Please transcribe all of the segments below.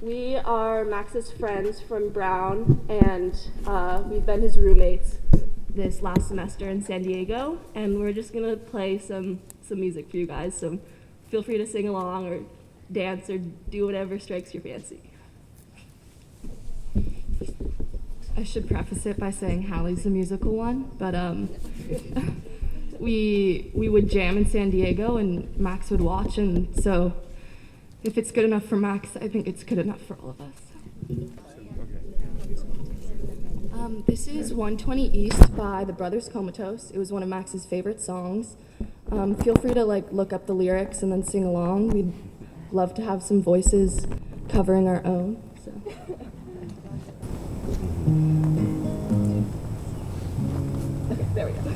We are Max's friends from Brown, and we've been his roommates this last semester in San Diego, and we're just gonna play some music for you guys, so feel free to sing along or dance or do whatever strikes your fancy. I should preface it by saying Hallie's the musical one, but we would jam in San Diego and Max would watch, and so if it's good enough for Max, I think it's good enough for all of us. This is 120 East by the Brothers Comatose. It was one of Max's favorite songs. Feel free to look up the lyrics and then sing along. We'd love to have some voices covering our own. So. Okay, there we go.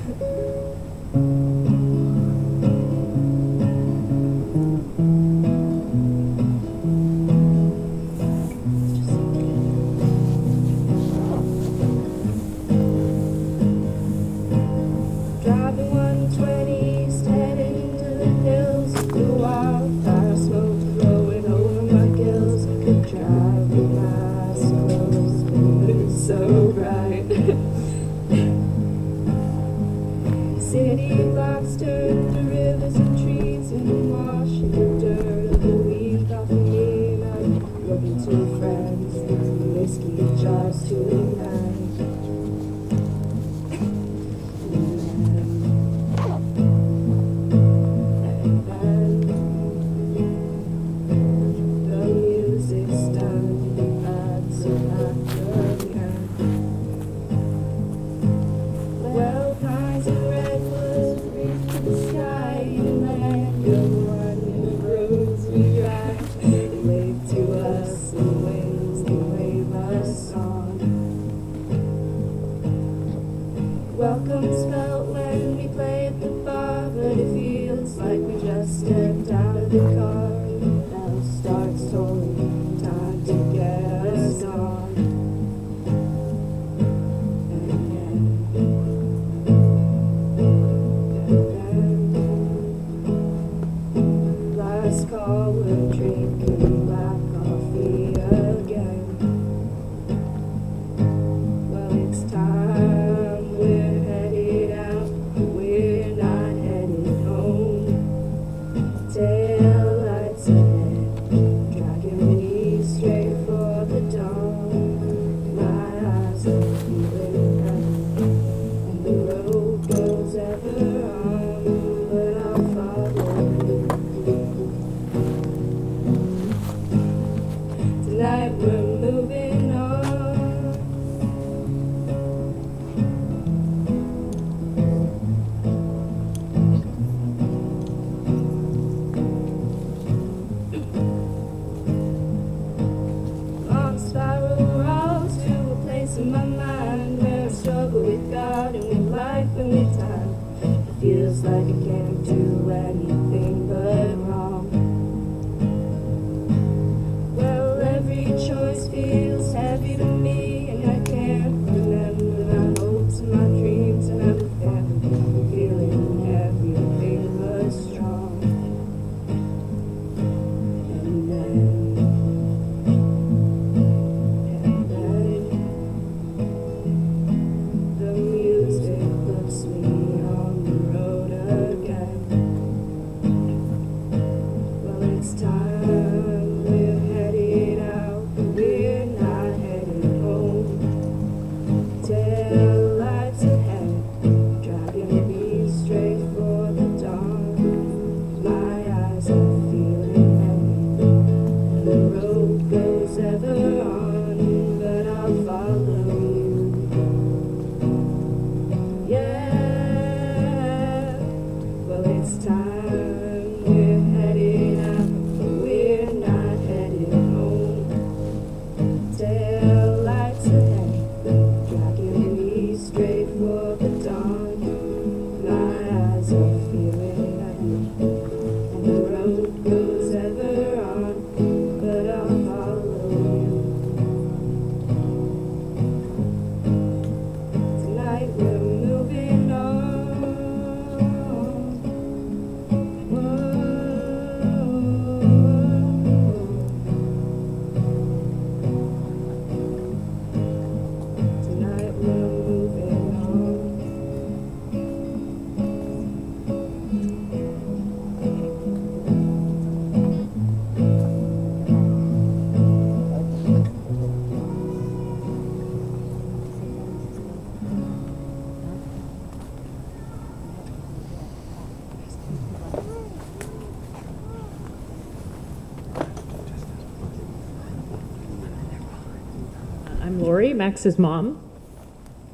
I'm Lori, Max's mom.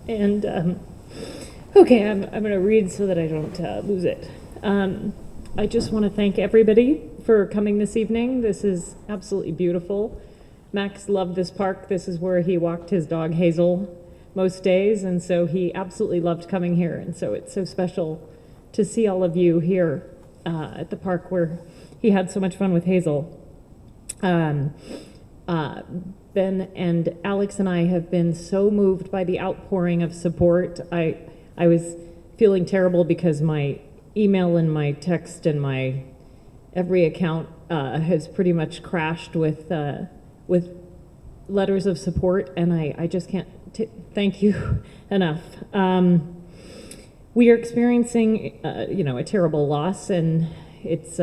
And, okay, I'm going to read so that I don't lose it. I just want to thank everybody for coming this evening. This is absolutely beautiful. Max loved this park. This is where he walked his dog Hazel most days, and so he absolutely loved coming here. And so it's so special to see all of you here at the park where he had so much fun with Hazel. Ben and Alex and I have been so moved by the outpouring of support. I was feeling terrible because my email and my text and my every account has pretty much crashed with letters of support, and I just can't thank you enough. We are experiencing, a terrible loss, and it's.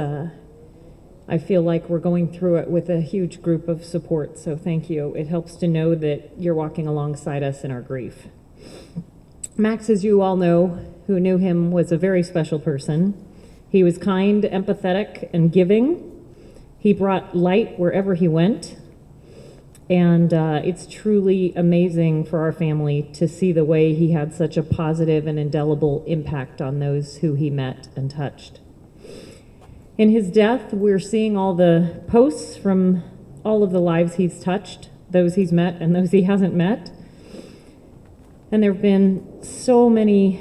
I feel like we're going through it with a huge group of support, so thank you. It helps to know that you're walking alongside us in our grief. Max, as you all know, who knew him, was a very special person. He was kind, empathetic, and giving. He brought light wherever he went, and it's truly amazing for our family to see the way he had such a positive and indelible impact on those who he met and touched. In his death, we're seeing all the posts from all of the lives he's touched, those he's met and those he hasn't met. And there have been so many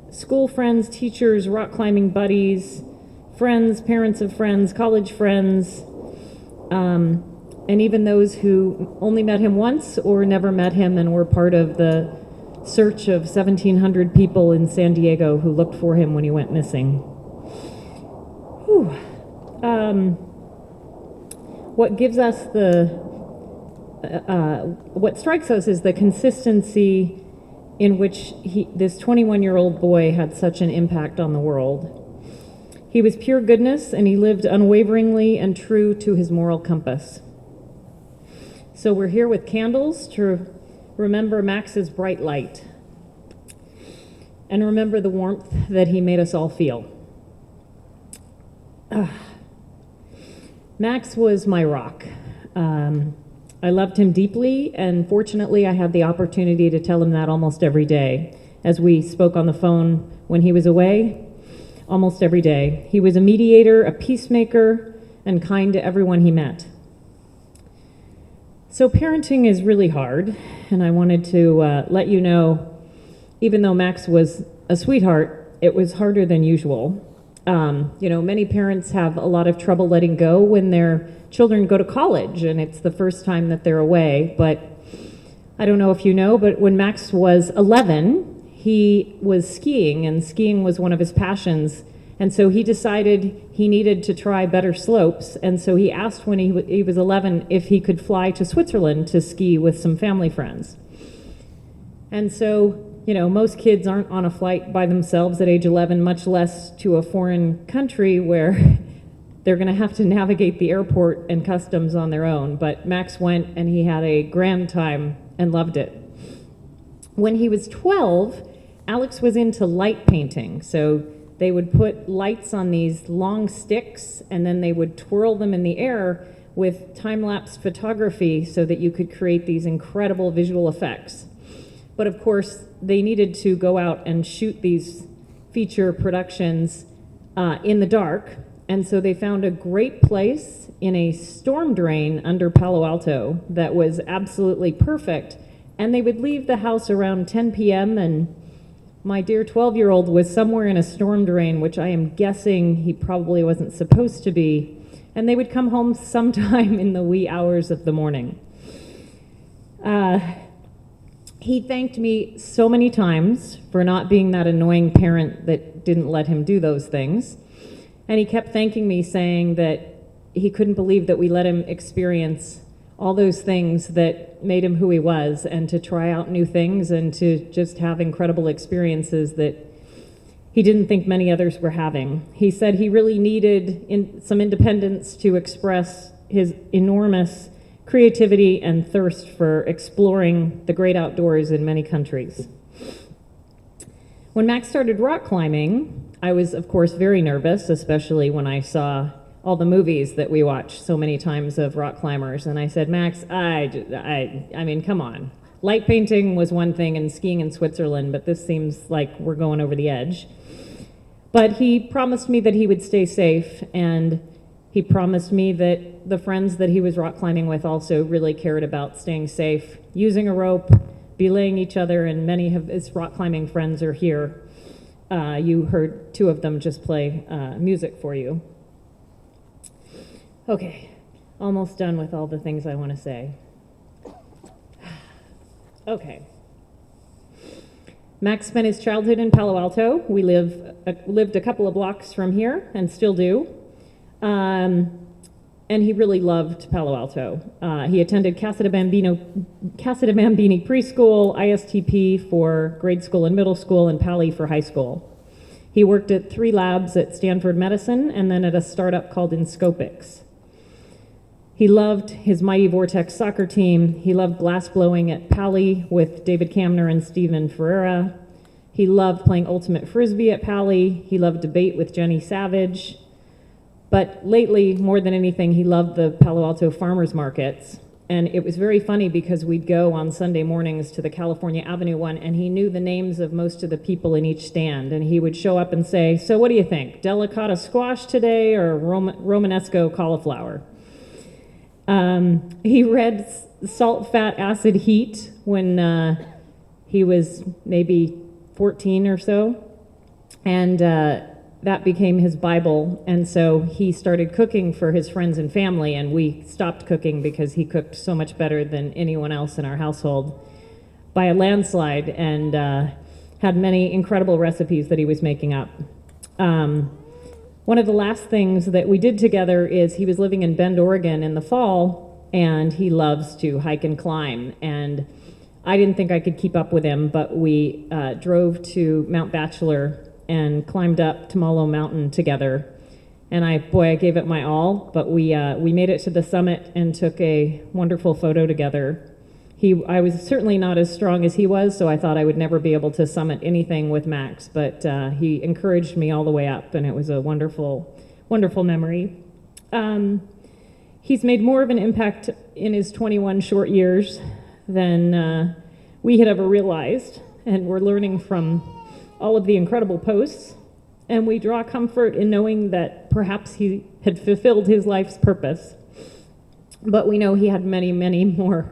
school friends, teachers, rock climbing buddies, friends, parents of friends, college friends, and even those who only met him once or never met him and were part of the search of 1,700 people in San Diego who looked for him when he went missing. Whew. What gives us what strikes us is the consistency in which this 21-year-old boy had such an impact on the world. He was pure goodness, and he lived unwaveringly and true to his moral compass. So we're here with candles to remember Max's bright light and remember the warmth that he made us all feel. Max was my rock. I loved him deeply, and fortunately I had the opportunity to tell him that almost every day. As we spoke on the phone when he was away, almost every day. He was a mediator, a peacemaker, and kind to everyone he met. So parenting is really hard, and I wanted to let you know, even though Max was a sweetheart, it was harder than usual. Many parents have a lot of trouble letting go when their children go to college, and it's the first time that they're away. But I don't know if you know, but when Max was 11, he was skiing, and skiing was one of his passions. And so he decided he needed to try better slopes, and so he asked when he was 11 if he could fly to Switzerland to ski with some family friends. And so, most kids aren't on a flight by themselves at age 11, much less to a foreign country where they're going to have to navigate the airport and customs on their own. But Max went, and he had a grand time and loved it. When he was 12, Alex was into light painting. So they would put lights on these long sticks, and then they would twirl them in the air with time-lapse photography so that you could create these incredible visual effects. But of course, they needed to go out and shoot these feature productions in the dark, and so they found a great place in a storm drain under Palo Alto that was absolutely perfect, and they would leave the house around 10 p.m., and my dear 12-year-old was somewhere in a storm drain, which I am guessing he probably wasn't supposed to be, and they would come home sometime in the wee hours of the morning. He thanked me so many times for not being that annoying parent that didn't let him do those things. And he kept thanking me, saying that he couldn't believe that we let him experience all those things that made him who he was, and to try out new things and to just have incredible experiences that he didn't think many others were having. He said he really needed some independence to express his enormous creativity and thirst for exploring the great outdoors in many countries. When Max started rock climbing, I was, of course, very nervous, especially when I saw all the movies that we watch so many times of rock climbers. And I said, Max, I mean, come on. Light painting was one thing and skiing in Switzerland, but this seems like we're going over the edge. But he promised me that he would stay safe, and he promised me that the friends that he was rock climbing with also really cared about staying safe, using a rope, belaying each other, and many of his rock climbing friends are here. You heard two of them just play music for you. Okay, almost done with all the things I want to say. Okay. Max spent his childhood in Palo Alto. We lived a couple of blocks from here and still do. And he really loved Palo Alto. He attended Casa de Bambini preschool, ISTP for grade school and middle school, and Pali for high school. He worked at 3 labs at Stanford Medicine and then at a startup called Inscopics. He loved his Mighty Vortex soccer team. He loved glass blowing at Pali with David Kamner and Steven Ferreira. He loved playing ultimate frisbee at Pali. He loved debate with Jenny Savage. But lately, more than anything, he loved the Palo Alto farmers markets. And it was very funny because we'd go on Sunday mornings to the California Avenue one, and he knew the names of most of the people in each stand. And he would show up and say, "So what do you think? Delicata squash today or Romanesco cauliflower?" He read Salt, Fat, Acid, Heat when he was maybe 14 or so. And that became his Bible. And so he started cooking for his friends and family, and we stopped cooking because he cooked so much better than anyone else in our household by a landslide, and had many incredible recipes that he was making up. One of the last things that we did together is he was living in Bend, Oregon in the fall, and he loves to hike and climb. And I didn't think I could keep up with him, but we drove to Mount Bachelor and climbed up Tamalo Mountain together. And I gave it my all, but we made it to the summit and took a wonderful photo together. I was certainly not as strong as he was, so I thought I would never be able to summit anything with Max, but he encouraged me all the way up, and it was a wonderful, wonderful memory. He's made more of an impact in his 21 short years than we had ever realized, and we're learning from all of the incredible posts, and we draw comfort in knowing that perhaps he had fulfilled his life's purpose. But we know he had many, many more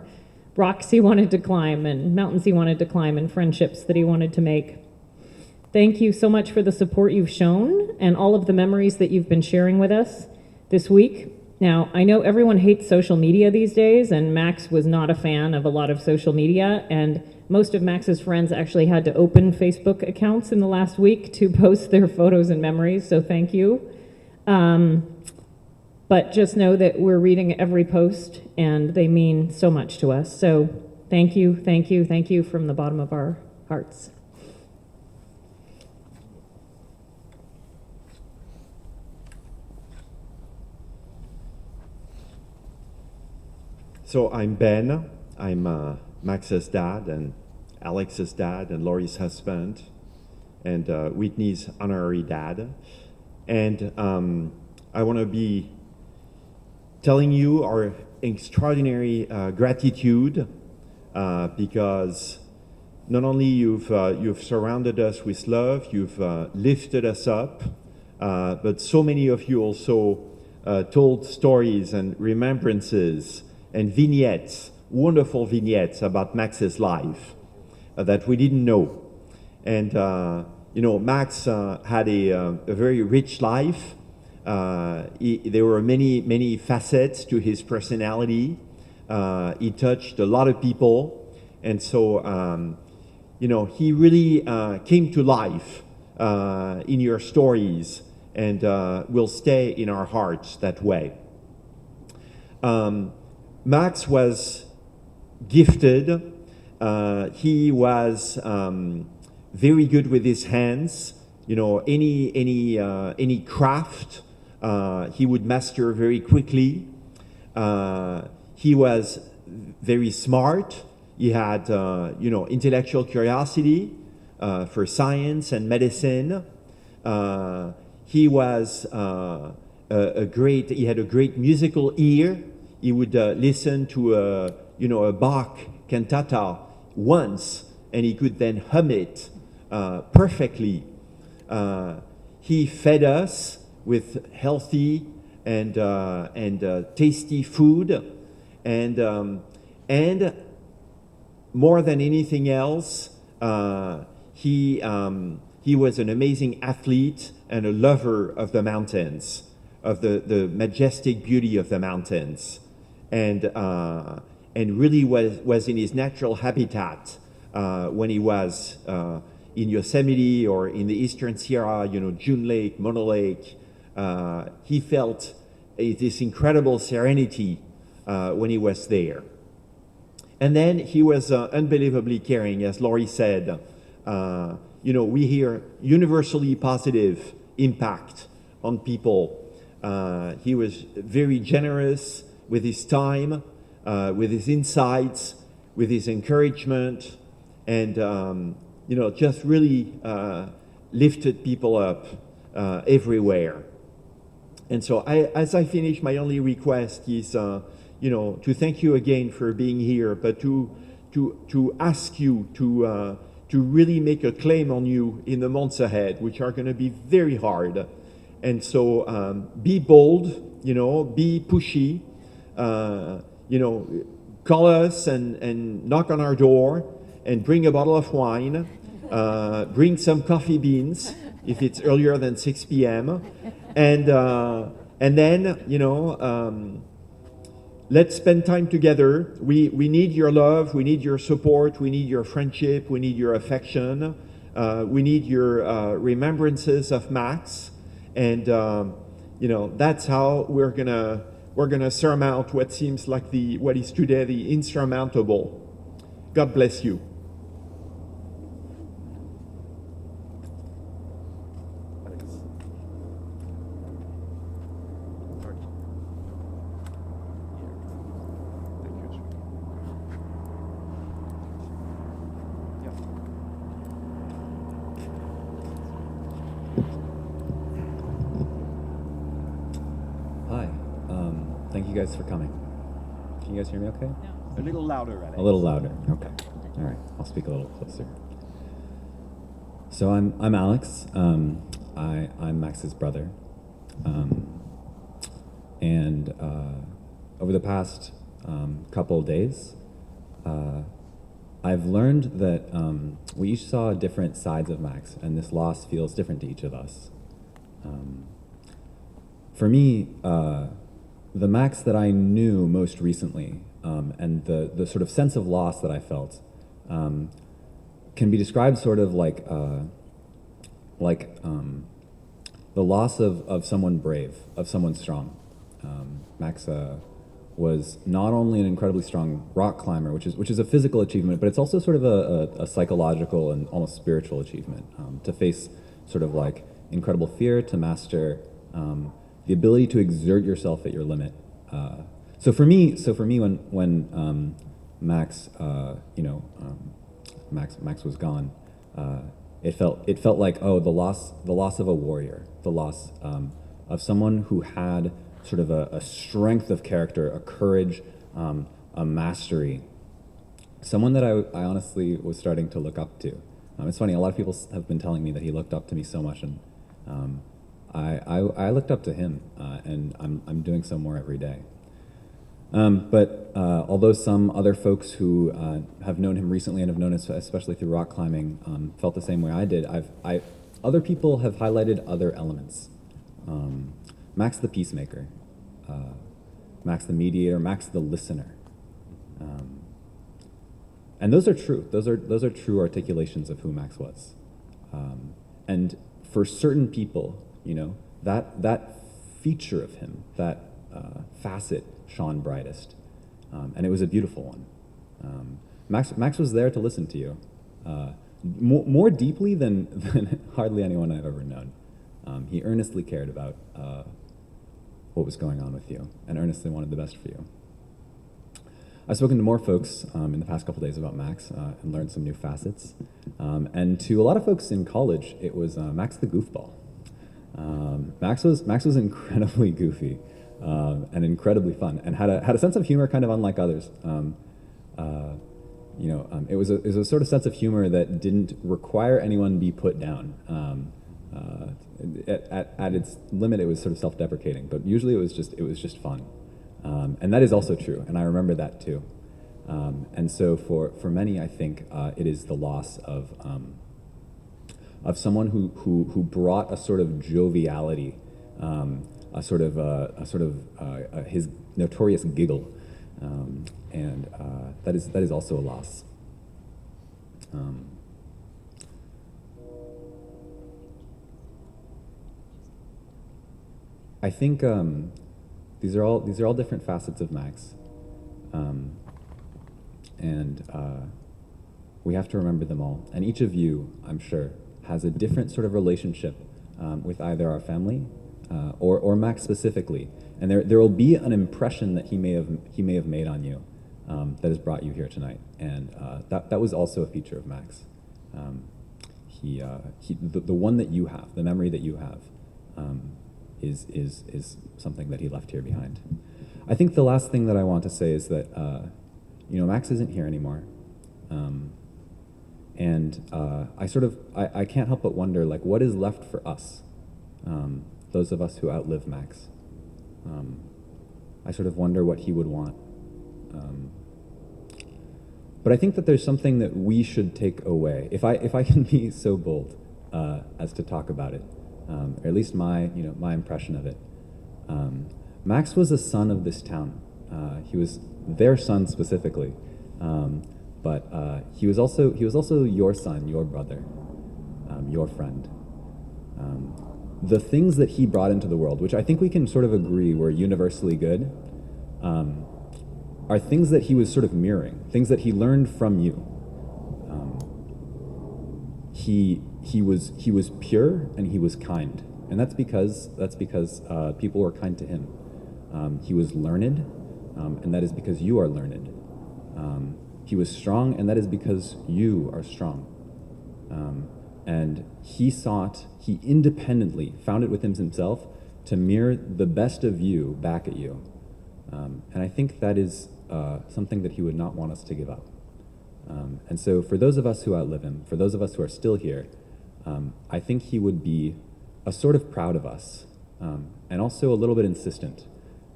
rocks he wanted to climb and mountains he wanted to climb and friendships that he wanted to make. Thank you so much for the support you've shown and all of the memories that you've been sharing with us this week. Now, I know everyone hates social media these days, and Max was not a fan of a lot of social media, and most of Max's friends actually had to open Facebook accounts in the last week to post their photos and memories, so thank you. But just know that we're reading every post, and they mean so much to us. So thank you, thank you, thank you from the bottom of our hearts. So I'm Ben. I'm Max's dad and Alex's dad and Laurie's husband and Whitney's honorary dad. And I want to be telling you our extraordinary gratitude because not only you've surrounded us with love, you've lifted us up, but so many of you also told stories and remembrances and vignettes, wonderful vignettes about Max's life that we didn't know. And Max had a very rich life. There were many facets to his personality. He touched a lot of people, and so he really came to life in your stories, and will stay in our hearts that way. Max was gifted. He was very good with his hands. Any craft he would master very quickly. He was very smart. He had intellectual curiosity for science and medicine. He was he had a great musical ear. He would listen to a Bach cantata once, and he could then hum it perfectly. He fed us with healthy and tasty food, and more than anything else, he was an amazing athlete and a lover of the mountains, of the majestic beauty of the mountains, and really was in his natural habitat when he was in Yosemite or in the Eastern Sierra, June Lake, Mono Lake. He felt this incredible serenity when he was there. And then he was unbelievably caring, as Laurie said. We hear universally positive impact on people. He was very generous with his time, with his insights, with his encouragement, and just really lifted people up everywhere. And so as I finish, my only request is to thank you again for being here, but to ask you to really make a claim on you in the months ahead, which are going to be very hard. And so be bold, be pushy, call us and knock on our door and bring a bottle of wine, bring some coffee beans if it's earlier than 6 p.m. And then, let's spend time together. We need your love, we need your support, we need your friendship, we need your affection, we need your remembrances of Max, and that's how we're gonna surmount what seems like what is today the insurmountable. God bless you. Thank you guys for coming. Can you guys hear me okay? A little louder, Alex. A little louder, okay. All right, I'll speak a little closer. So I'm Alex. I'm Max's brother. And over the past couple of days, I've learned that we each saw different sides of Max, and this loss feels different to each of us. For me, the Max that I knew most recently, and the sort of sense of loss that I felt, can be described sort of like the loss of someone brave, of someone strong. Max was not only an incredibly strong rock climber, which is a physical achievement, but it's also sort of a psychological and almost spiritual achievement, to face sort of like incredible fear, to master the ability to exert yourself at your limit. So for me, when Max, Max was gone, it felt like, oh, the loss of a warrior, the loss of someone who had sort of a strength of character, a courage, a mastery, someone that I honestly was starting to look up to. It's funny, a lot of people have been telling me that he looked up to me so much, and I looked up to him, and I'm doing so more every day. But although some other folks who have known him recently and have known us, especially through rock climbing, felt the same way I did, other people have highlighted other elements. Max the peacemaker, Max the mediator, Max the listener, and those are true. Those are true articulations of who Max was. And for certain people, that feature of him, that facet shone brightest, and it was a beautiful one. Max was there to listen to you, more deeply than hardly anyone I've ever known. He earnestly cared about what was going on with you, and earnestly wanted the best for you. I've spoken to more folks in the past couple days about Max, and learned some new facets. And to a lot of folks in college, it was Max the goofball. Max was incredibly goofy, and incredibly fun, and had a sense of humor kind of unlike others. it was a sort of sense of humor that didn't require anyone be put down. At its limit, it was sort of self-deprecating, but usually it was just fun, and that is also true, and I remember that too. And so for many, I think it is the loss of someone who brought a sort of joviality, his notorious giggle, and that is also a loss. I think these are all different facets of Max, and we have to remember them all. And each of you, I'm sure, has a different sort of relationship with either our family or Max specifically. And there will be an impression that he may have made on you that has brought you here tonight. And that was also a feature of Max. The one that you have, the memory that you have, is something that he left here behind. I think the last thing that I want to say is that Max isn't here anymore, and I can't help but wonder, like, what is left for us, those of us who outlive Max. I sort of wonder what he would want. But I think that there's something that we should take away, if I can be so bold as to talk about it, or at least my impression of it. Max was a son of this town. He was their son specifically, but he was also your son, your brother, your friend. The things that he brought into the world, which I think we can sort of agree were universally good, are things that he was sort of mirroring, things that he learned from you. He was pure and he was kind, and that's because people were kind to him. He was learned, and that is because you are learned. He was strong, and that is because you are strong. And he independently found it within himself to mirror the best of you back at you. And I think that is something that he would not want us to give up. And so for those of us who outlive him, for those of us who are still here, I think he would be a sort of proud of us, and also a little bit insistent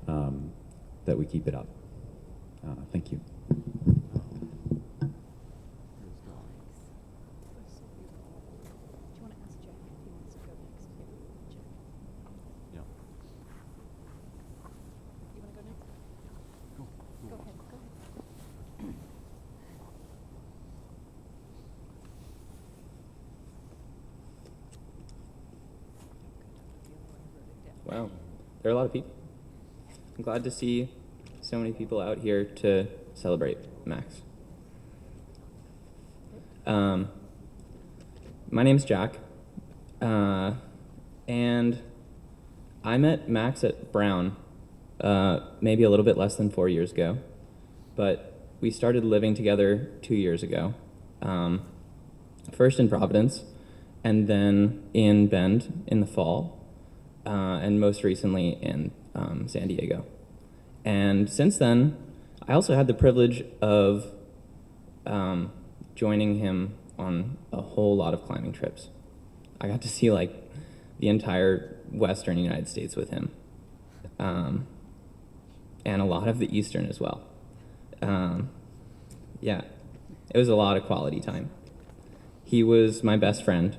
that we keep it up. Thank you. Wow, there are a lot of people. I'm glad to see so many people out here to celebrate Max. My name's Jack, and I met Max at Brown maybe a little bit less than 4 years ago, but we started living together 2 years ago, first in Providence, and then in Bend in the fall, and most recently in San Diego. And since then, I also had the privilege of joining him on a whole lot of climbing trips. I got to see like the entire western United States with him, and a lot of the eastern as well. Yeah, it was a lot of quality time. He was my best friend,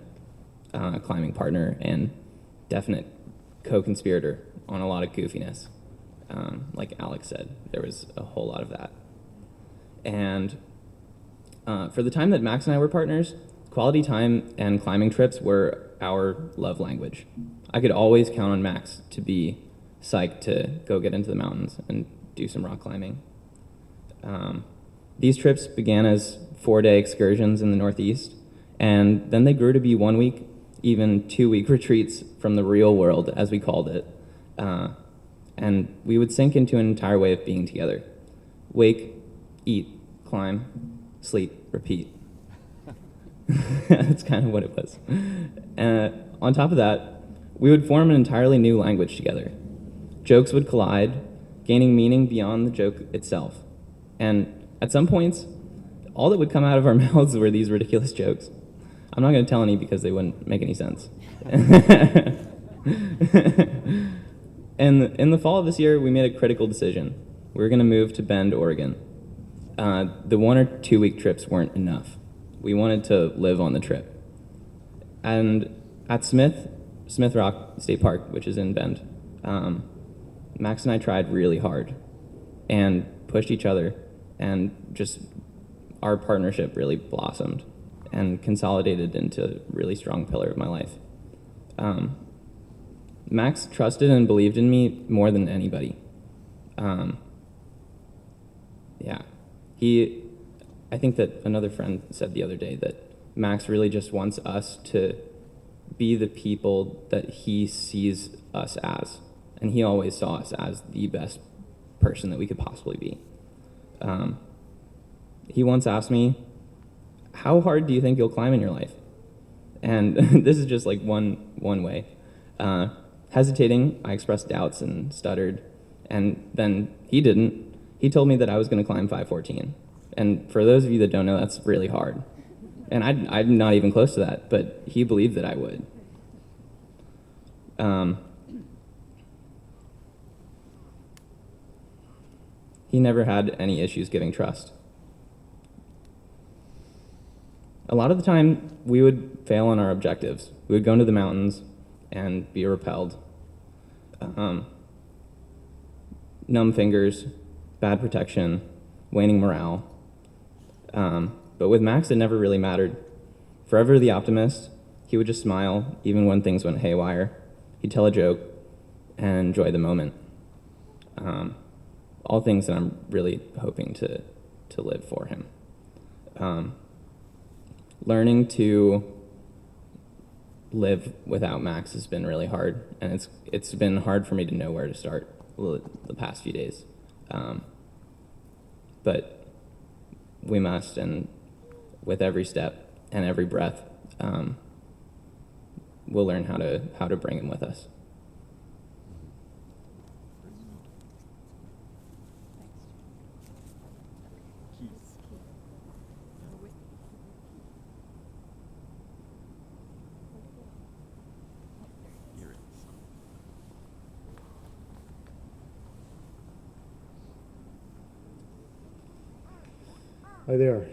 climbing partner, and definite co-conspirator on a lot of goofiness. Like Alex said, there was a whole lot of that. And for the time that Max and I were partners, quality time and climbing trips were our love language. I could always count on Max to be psyched to go get into the mountains and do some rock climbing. These trips began as 4-day excursions in the Northeast, and then they grew to be 1 week, even 2-week retreats from the real world, as we called it. And we would sink into an entire way of being together. Wake, eat, climb, sleep, repeat. That's kind of what it was. On top of that, we would form an entirely new language together. Jokes would collide, gaining meaning beyond the joke itself. And at some points, all that would come out of our mouths were these ridiculous jokes. I'm not going to tell any because they wouldn't make any sense. And in the fall of this year, we made a critical decision. We were going to move to Bend, Oregon. The 1 or 2 week trips weren't enough. We wanted to live on the trip. And at Smith Rock State Park, which is in Bend, Max and I tried really hard and pushed each other, and just our partnership really blossomed and consolidated into a really strong pillar of my life. Max trusted and believed in me more than anybody. I think that another friend said the other day that Max really just wants us to be the people that he sees us as. And he always saw us as the best person that we could possibly be. He once asked me, how hard do you think you'll climb in your life? And this is just like one way. Hesitating, I expressed doubts and stuttered. And then he didn't. He told me that I was going to climb 514. And for those of you that don't know, that's really hard. And I'm not even close to that, but he believed that I would. He never had any issues giving trust. A lot of the time, we would fail on our objectives. We would go into the mountains and be repelled. Numb fingers, bad protection, waning morale. But with Max, it never really mattered. Forever the optimist, he would just smile even when things went haywire. He'd tell a joke and enjoy the moment. All things that I'm really hoping to live for him. Learning to live without Max has been really hard, and it's been hard for me to know where to start the past few days. But we must, and with every step and every breath, we'll learn how to bring him with us. Hi there.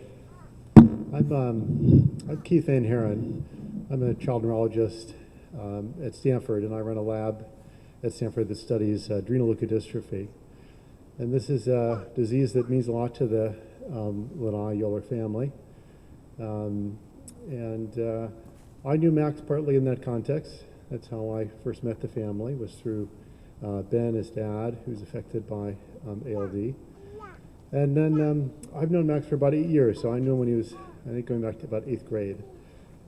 I'm Keith Van Heron. I'm a child neurologist at Stanford, and I run a lab at Stanford that studies adrenal leukodystrophy. And this is a disease that means a lot to the Lenail family. I knew Max partly in that context. That's how I first met the family, was through Ben, his dad, who's affected by ALD. And then I've known Max for about 8 years, so I knew him when he was, I think, going back to about 8th grade.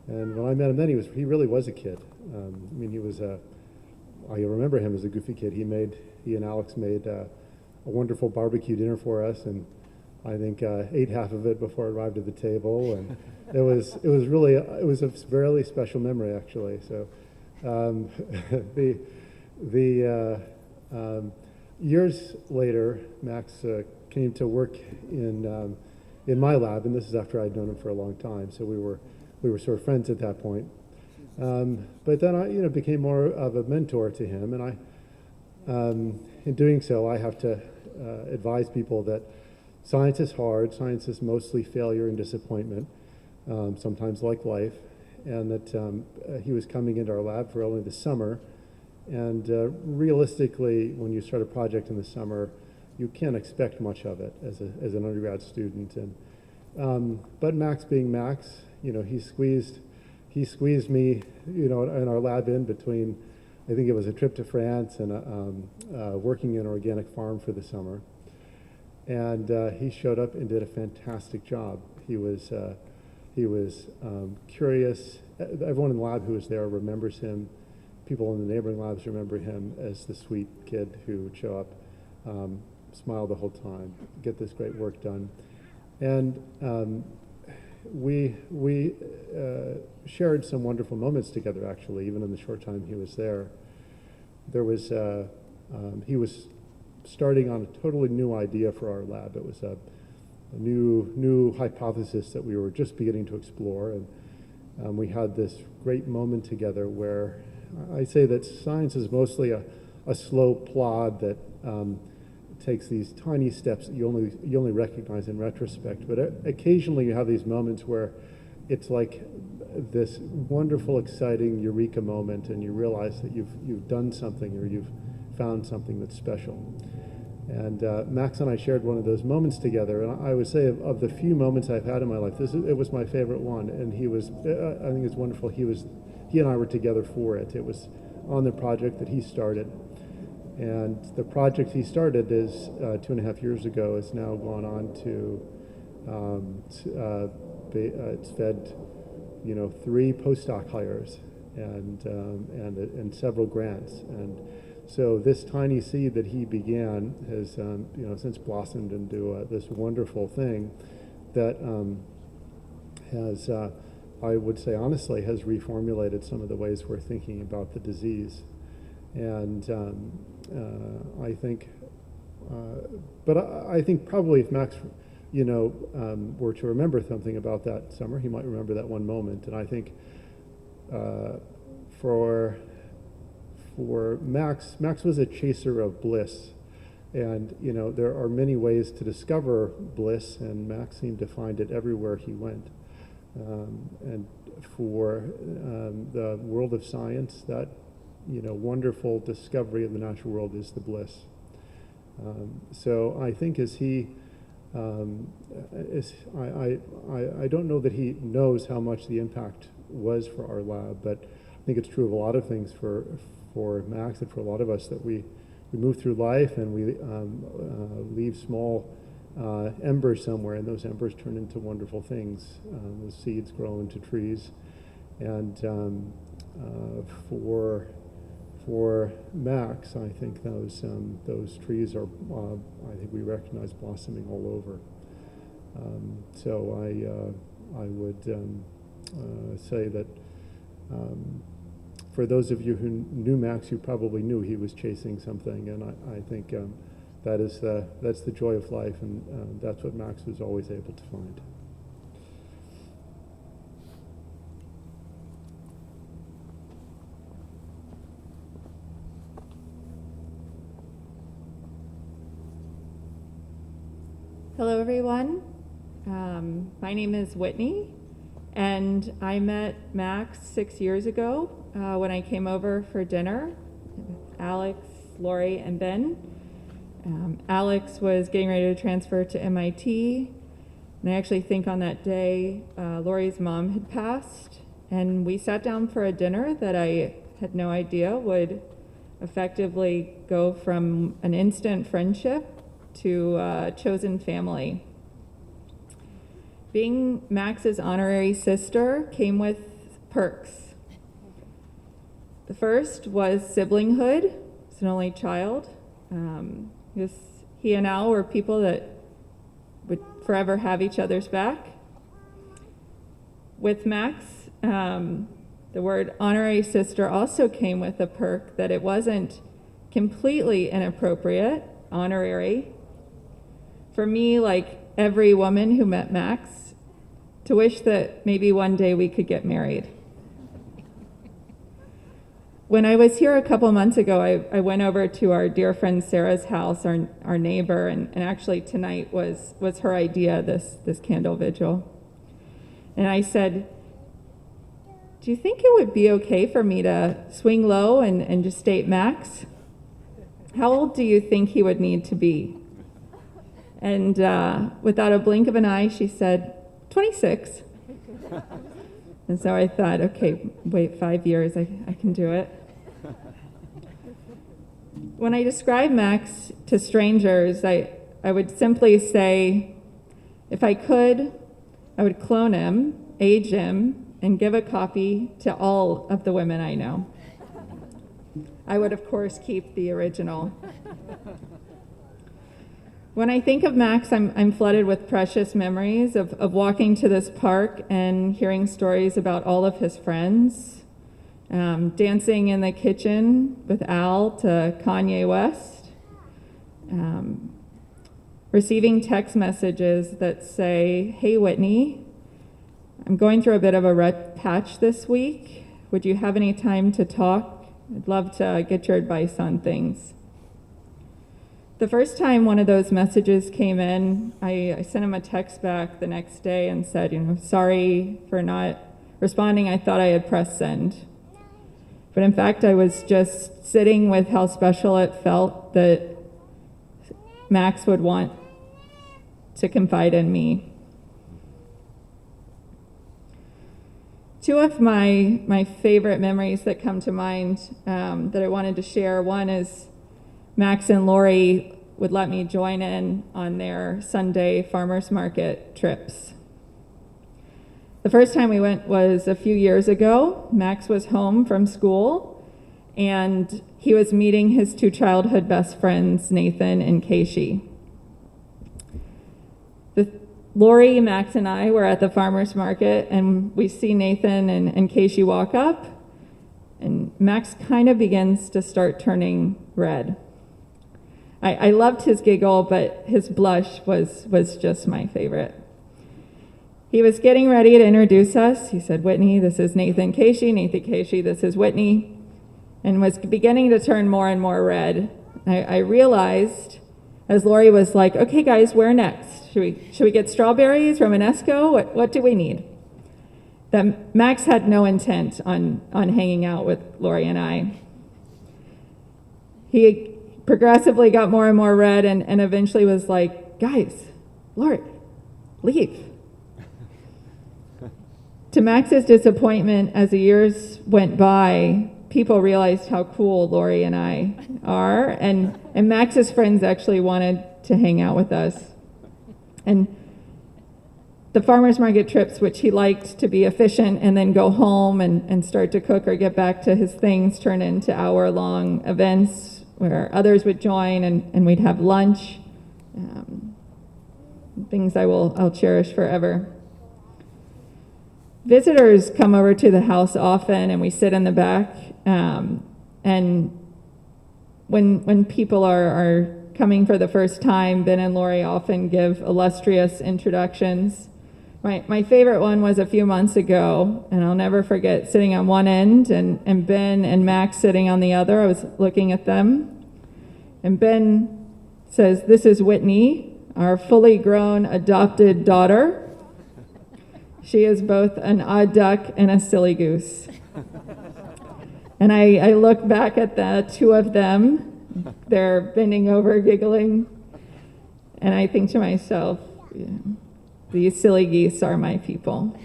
And when I met him then, he really was a kid. He was I remember him as a goofy kid. He and Alex made a wonderful barbecue dinner for us, and I think ate half of it before it arrived at the table. And it was a very special memory, actually. So years later, Max came to work in my lab, and this is after I'd known him for a long time. So we were sort of friends at that point. But then I, became more of a mentor to him, and in doing so, I have to advise people that science is hard. Science is mostly failure and disappointment, sometimes like life, and that he was coming into our lab for only the summer. And realistically, when you start a project in the summer, you can't expect much of it as an undergrad student. And but Max being Max, he squeezed me, in our lab in between. I think it was a trip to France and working in an organic farm for the summer. And he showed up and did a fantastic job. He was curious. Everyone in the lab who was there remembers him. People in the neighboring labs remember him as the sweet kid who would show up, smile the whole time, get this great work done. And we shared some wonderful moments together, actually, even in the short time he was there. He was starting on a totally new idea for our lab. It was new hypothesis that we were just beginning to explore. And we had this great moment together where I say that science is mostly a slow plod that takes these tiny steps that you only recognize in retrospect. But occasionally you have these moments where it's like this wonderful, exciting eureka moment, and you realize that you've done something, or you've found something that's special. And Max and I shared one of those moments together, and I would say of the few moments I've had in my life, it was my favorite one. And he was, I think it's wonderful. He and I were together for it. It was on the project that he started, and the project he started is 2.5 years ago has now gone on to it's fed 3 postdoc hires and several grants. And so this tiny seed that he began has since blossomed into this wonderful thing that has I would say honestly has reformulated some of the ways we're thinking about the disease. And I think probably if Max were to remember something about that summer, he might remember that one moment. And I think for Max was a chaser of bliss. And, there are many ways to discover bliss, and Max seemed to find it everywhere he went. And for the world of science, that, wonderful discovery of the natural world is the bliss. So I think as he I don't know that he knows how much the impact was for our lab, but I think it's true of a lot of things for Max and for a lot of us, that we move through life and we leave small embers somewhere, and those embers turn into wonderful things. Those seeds grow into trees, and for Max, I think those trees are, I think we recognize blossoming all over. So I would say that for those of you who knew Max, you probably knew he was chasing something, and I think that's the joy of life, and that's what Max was always able to find. Hello, everyone. My name is Whitney, and I met Max 6 years ago when I came over for dinner with Alex, Lori, and Ben. Alex was getting ready to transfer to MIT, and I actually think on that day Lori's mom had passed, and we sat down for a dinner that I had no idea would effectively go from an instant friendship to chosen family. Being Max's honorary sister came with perks. The first was siblinghood. He's an only child. He and Al were people that would forever have each other's back. With Max, the word honorary sister also came with a perk that it wasn't completely inappropriate, honorary. For me, like every woman who met Max, to wish that maybe one day we could get married. When I was here a couple months ago, I went over to our dear friend Sarah's house, our neighbor, and actually tonight was her idea, this candle vigil. And I said, do you think it would be okay for me to swing low and just date Max? How old do you think he would need to be? And without a blink of an eye, she said, 26. And so I thought, okay, wait 5 years, I can do it. When I describe Max to strangers, I would simply say, if I could, I would clone him, age him, and give a copy to all of the women I know. I would, of course, keep the original. When I think of Max, I'm flooded with precious memories of walking to this park and hearing stories about all of his friends, dancing in the kitchen with Al to Kanye West, receiving text messages that say, "Hey Whitney, I'm going through a bit of a rut patch this week. Would you have any time to talk? I'd love to get your advice on things." The first time one of those messages came in, I sent him a text back the next day and said, sorry for not responding. I thought I had pressed send. But in fact, I was just sitting with how special it felt that Max would want to confide in me. Two of my favorite memories that come to mind that I wanted to share. One is Max and Lori would let me join in on their Sunday farmers market trips. The first time we went was a few years ago. Max was home from school, and he was meeting his two childhood best friends, Nathan and Casey. Lori, Max, and I were at the farmers market, and we see Nathan and Casey walk up, and Max kind of begins to start turning red. I loved his giggle, but his blush was just my favorite. He was getting ready to introduce us. He said, "Whitney, this is Nathan Casey. Nathan Casey, this is Whitney," and was beginning to turn more and more red. I realized as Lori was like, "Okay, guys, where next? Should we get strawberries, Romanesco? What do we need?" That Max had no intent on hanging out with Lori and I. He progressively got more and more red and eventually was like, "Guys, Lori, leave." To Max's disappointment, as the years went by, people realized how cool Lori and I are, and Max's friends actually wanted to hang out with us. And the farmers market trips, which he liked to be efficient and then go home and start to cook or get back to his things, turned into hour-long events where others would join and we'd have lunch. Things I'll cherish forever. Visitors come over to the house often, and we sit in the back. And when people are coming for the first time, Ben and Lori often give illustrious introductions. My favorite one was a few months ago, and I'll never forget sitting on one end and Ben and Max sitting on the other. I was looking at them, and Ben says, "This is Whitney, our fully grown adopted daughter. She is both an odd duck and a silly goose." And I look back at the two of them. They're bending over, giggling, and I think to myself, these silly geese are my people.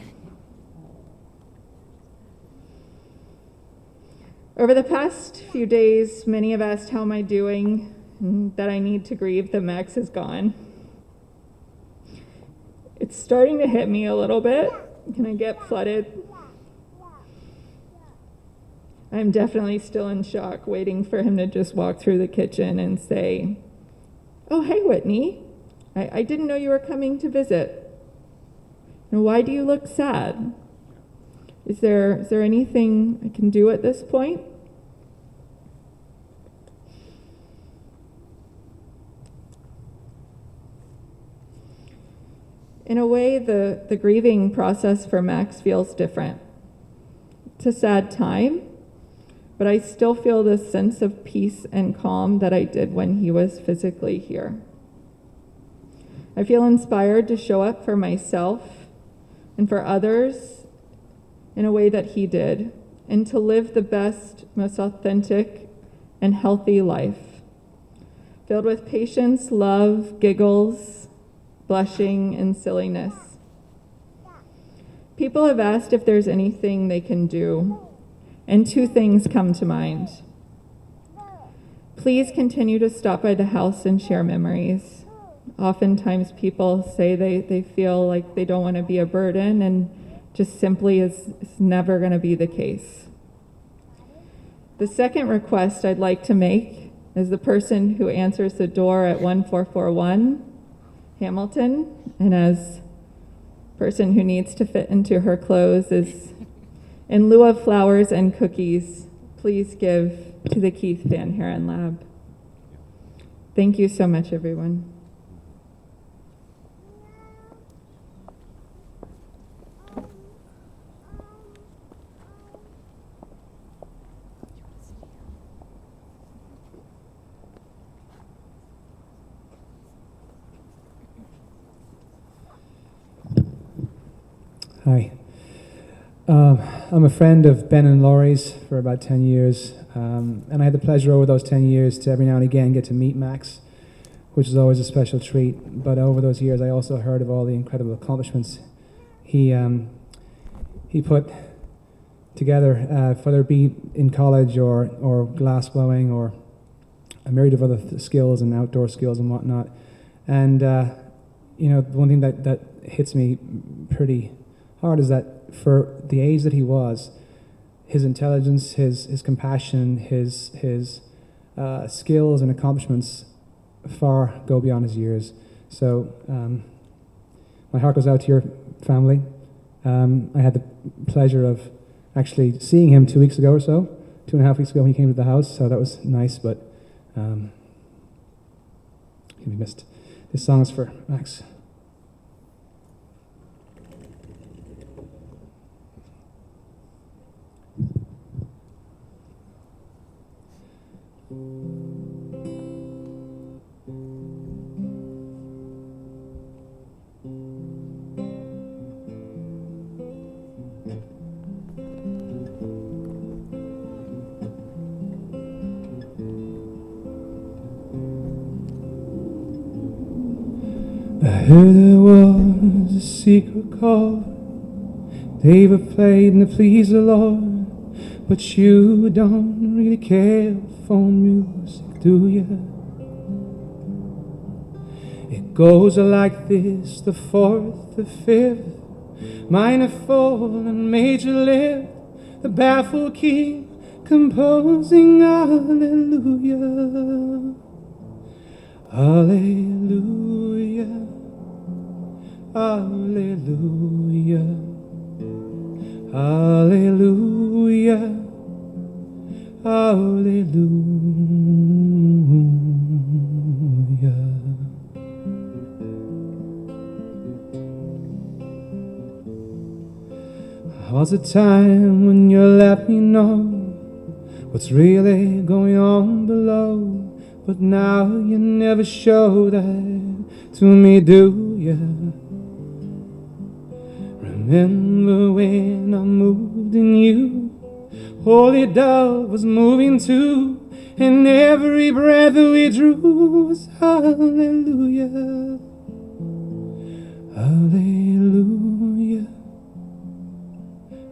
Over the past few days, many have asked how am I doing, and that I need to grieve that Max is gone. It's starting to hit me a little bit. Can I get flooded? I'm definitely still in shock, waiting for him to just walk through the kitchen and say, "Oh, hey, Whitney. I didn't know you were coming to visit. And why do you look sad? Is there anything I can do at this point?" In a way, the grieving process for Max feels different. It's a sad time, but I still feel this sense of peace and calm that I did when he was physically here. I feel inspired to show up for myself and for others in a way that he did, and to live the best, most authentic, and healthy life, filled with patience, love, giggles, blushing, and silliness. People have asked if there's anything they can do, and two things come to mind. Please continue to stop by the house and share memories. Oftentimes people say they feel like they don't want to be a burden, and just simply is never going to be the case. The second request I'd like to make is the person who answers the door at 1441 Hamilton, and as person who needs to fit into her clothes, is in lieu of flowers and cookies, please give to the Keith Van Haren Lab. Thank you so much, everyone. Hi. I'm a friend of Ben and Laurie's for about 10 years, and I had the pleasure over those 10 years to every now and again get to meet Max, which is always a special treat. But over those years, I also heard of all the incredible accomplishments he put together, whether it be in college or glass blowing or a myriad of other skills and outdoor skills and whatnot. And you know, the one thing that hits me pretty hard is that for the age that he was, his intelligence, his compassion, his skills and accomplishments far go beyond his years. So my heart goes out to your family. I had the pleasure of actually seeing him 2 weeks ago or so, 2.5 weeks ago when he came to the house, so that was nice, but he'll be missed. This song is for Max. I heard there was a secret chord David played to please the Lord, but you don't really care for music, do you? It goes like this, the fourth, the fifth, minor fall and major lift, the baffled king composing hallelujah, hallelujah, hallelujah, hallelujah, hallelujah. Was a time when you let me know what's really going on below, but now you never show that to me, do ya? Remember when I moved in you, Holy Dove was moving too, and every breath we drew was hallelujah, hallelujah,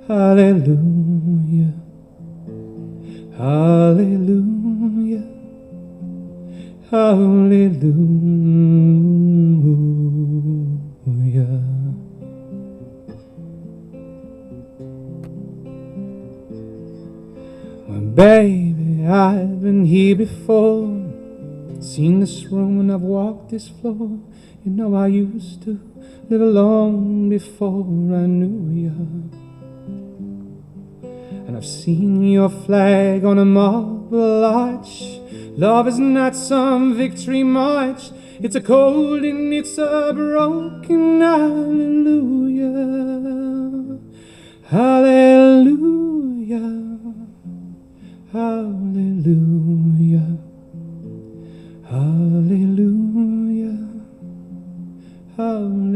hallelujah, hallelujah, hallelujah. Well, baby, I've been here before, seen this room and I've walked this floor. You know I used to live alone before I knew you. And I've seen your flag on a marble arch. Love is not some victory march. It's a cold and it's a broken hallelujah, hallelujah, hallelujah, hallelujah, hallelujah.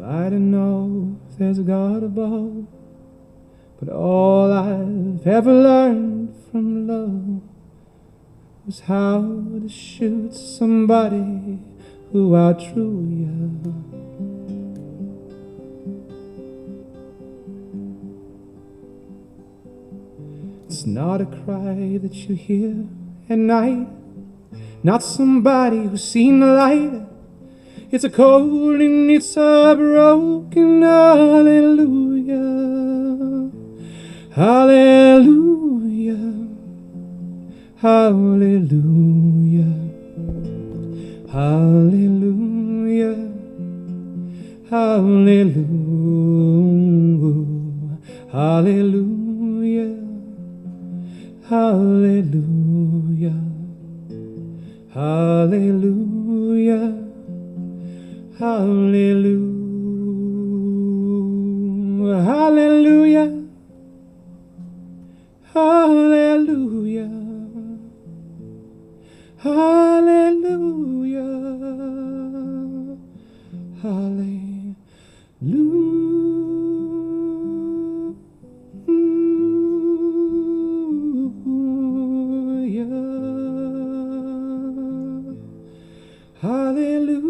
I don't know if there's a God above, but all I've ever learned from love was how to shoot somebody who outdrew you. It's not a cry that you hear at night, not somebody who's seen the light. It's a cold and it's a broken hallelujah, hallelujah, hallelujah, hallelujah, hallelujah, hallelujah, hallelujah, hallelujah, hallelujah, hallelujah, hallelujah, Hallelujah. Hallelujah. Hallelujah.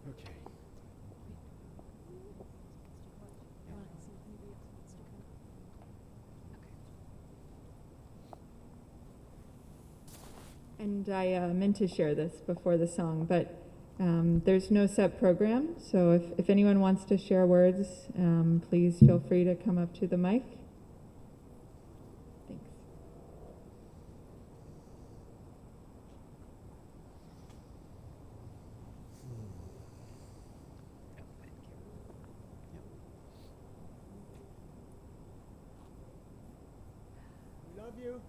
Okay. And I meant to share this before the song, but there's no set program. So if anyone wants to share words, please feel free to come up to the mic. Thanks. We love you.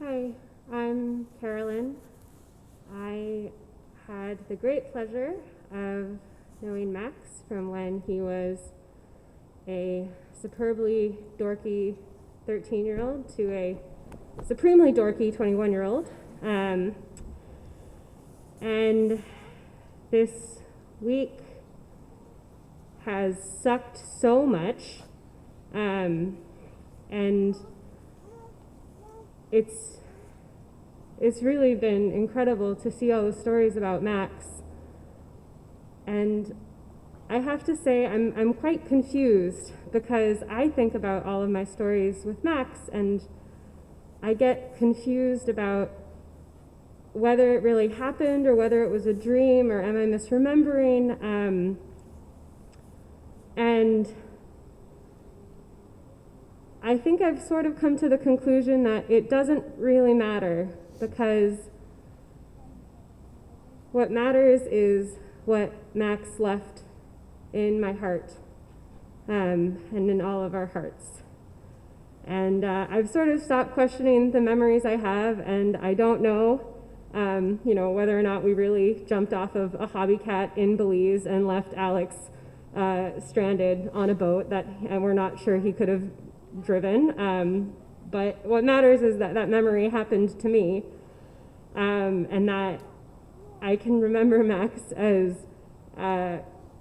Hi, I'm Carolyn. I had the great pleasure of knowing Max from when he was a superbly dorky 13-year-old to a supremely dorky 21-year-old. And this week has sucked so much. And it's really been incredible to see all the stories about Max. And I have to say I'm quite confused because I think about all of my stories with Max and I get confused about whether it really happened or whether it was a dream or am I misremembering. And I think I've sort of come to the conclusion that it doesn't really matter because what matters is what Max left in my heart and in all of our hearts. And I've sort of stopped questioning the memories I have, and I don't know, whether or not we really jumped off of a hobby cat in Belize and left Alex stranded on a boat and we're not sure he could have driven. But what matters is that that memory happened to me, and that I can remember Max as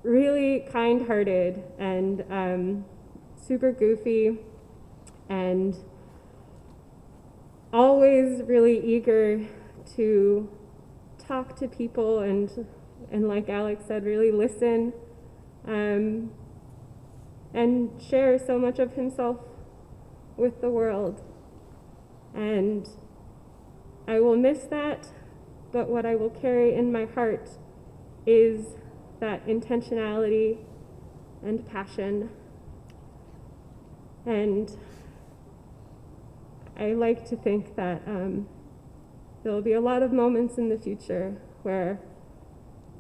really kind-hearted and super goofy and always really eager to talk to people and like Alex said, really listen and share so much of himself with the world. And I will miss that, but what I will carry in my heart is that intentionality and passion. And I like to think that there will be a lot of moments in the future where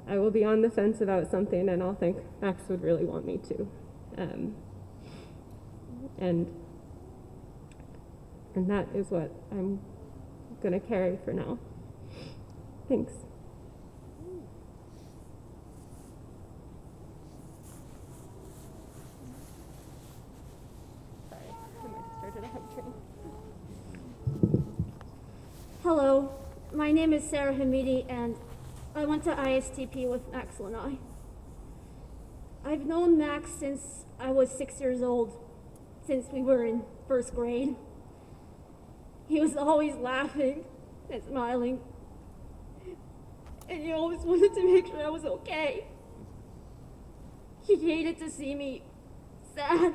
I will be on the fence about something and I'll think Max would really want me to. And that is what I'm going to carry for now. Thanks. Sorry, I might have started a hype train. Hello, my name is Sarah Hamidi and I went to ISTP with Max Lenail. I've known Max since I was 6 years old, since we were in first grade. He was always laughing and smiling, and he always wanted to make sure I was okay. He hated to see me sad.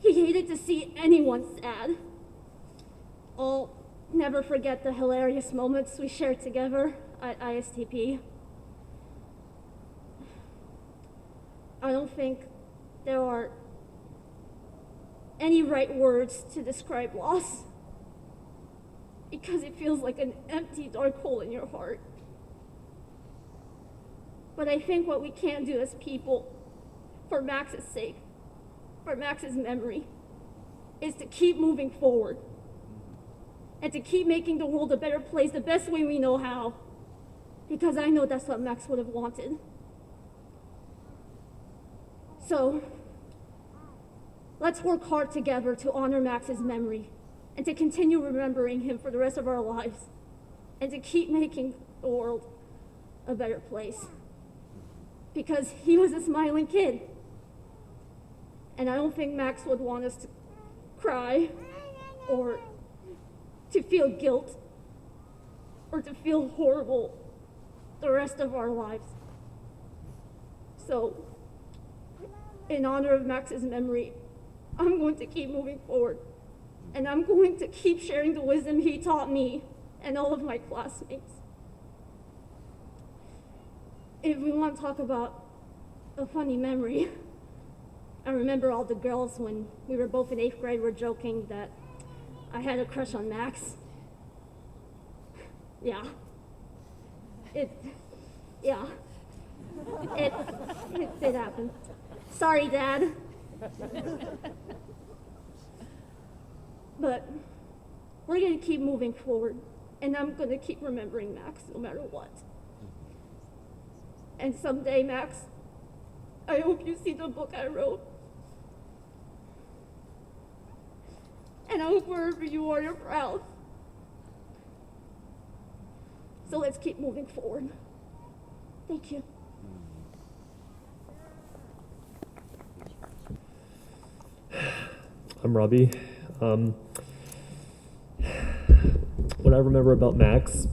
He hated to see anyone sad. I'll never forget the hilarious moments we shared together at ISTP. I don't think there are any right words to describe loss because it feels like an empty, dark hole in your heart. But I think what we can do as people, for Max's sake, for Max's memory, is to keep moving forward and to keep making the world a better place the best way we know how, because I know that's what Max would have wanted. So, let's work hard together to honor Max's memory and to continue remembering him for the rest of our lives and to keep making the world a better place. Because he was a smiling kid. And I don't think Max would want us to cry or to feel guilt or to feel horrible the rest of our lives. So, in honor of Max's memory, I'm going to keep moving forward. And I'm going to keep sharing the wisdom he taught me and all of my classmates. If we want to talk about a funny memory, I remember all the girls when we were both in 8th grade were joking that I had a crush on Max. Yeah. It did happen. Sorry, Dad. But we're going to keep moving forward, and I'm going to keep remembering Max no matter what. And someday, Max, I hope you see the book I wrote. And I hope wherever you are, you're proud. So let's keep moving forward. Thank you. I'm Robbie. What I remember about Max,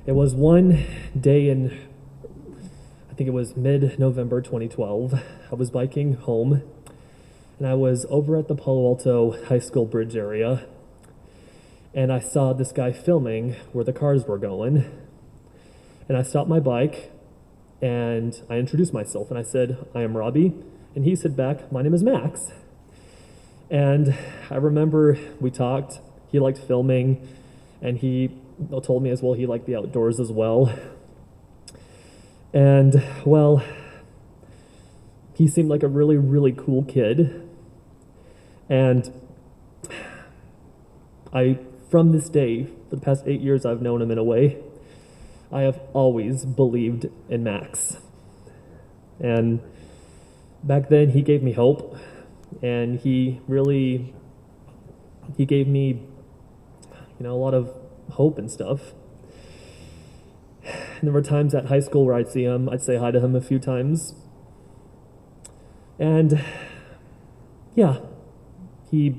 it was one day in, I think it was mid-November 2012. I was biking home, and I was over at the Palo Alto high school bridge area, and I saw this guy filming where the cars were going. And I stopped my bike, and I introduced myself, and I said, "I am Robbie," and he said back, "My name is Max." And I remember we talked, he liked filming, and he told me as well he liked the outdoors as well. And, well, he seemed like a really, really cool kid. And from this day, for the past 8 years I've known him in a way, I have always believed in Max. And back then he gave me hope. And he gave me, a lot of hope and stuff. And there were times at high school where I'd see him, I'd say hi to him a few times. And yeah, that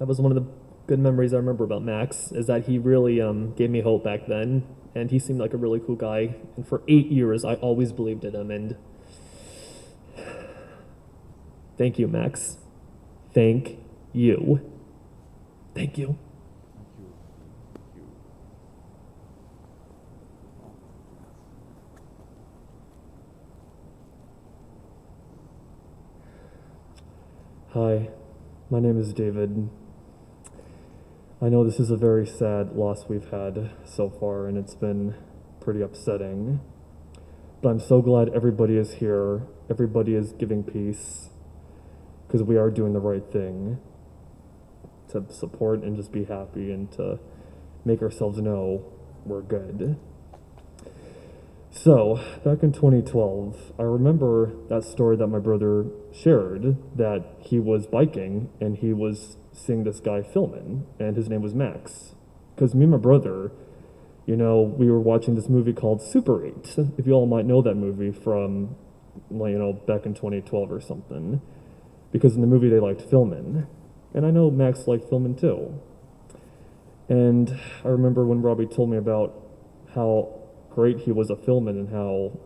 was one of the good memories I remember about Max, is that he really gave me hope back then. And he seemed like a really cool guy. And for 8 years, I always believed in him. And thank you, Max. Thank you. Thank you. Hi, my name is David. I know this is a very sad loss we've had so far, and it's been pretty upsetting. But I'm so glad everybody is here. Everybody is giving peace, because we are doing the right thing to support and just be happy and to make ourselves know we're good. So, back in 2012, I remember that story that my brother shared, that he was biking and he was seeing this guy filming, and his name was Max. Because me and my brother, we were watching this movie called Super 8, if you all might know that movie from, back in 2012 or something. Because in the movie they liked filming. And I know Max liked filming too. And I remember when Robbie told me about how great he was at filming and how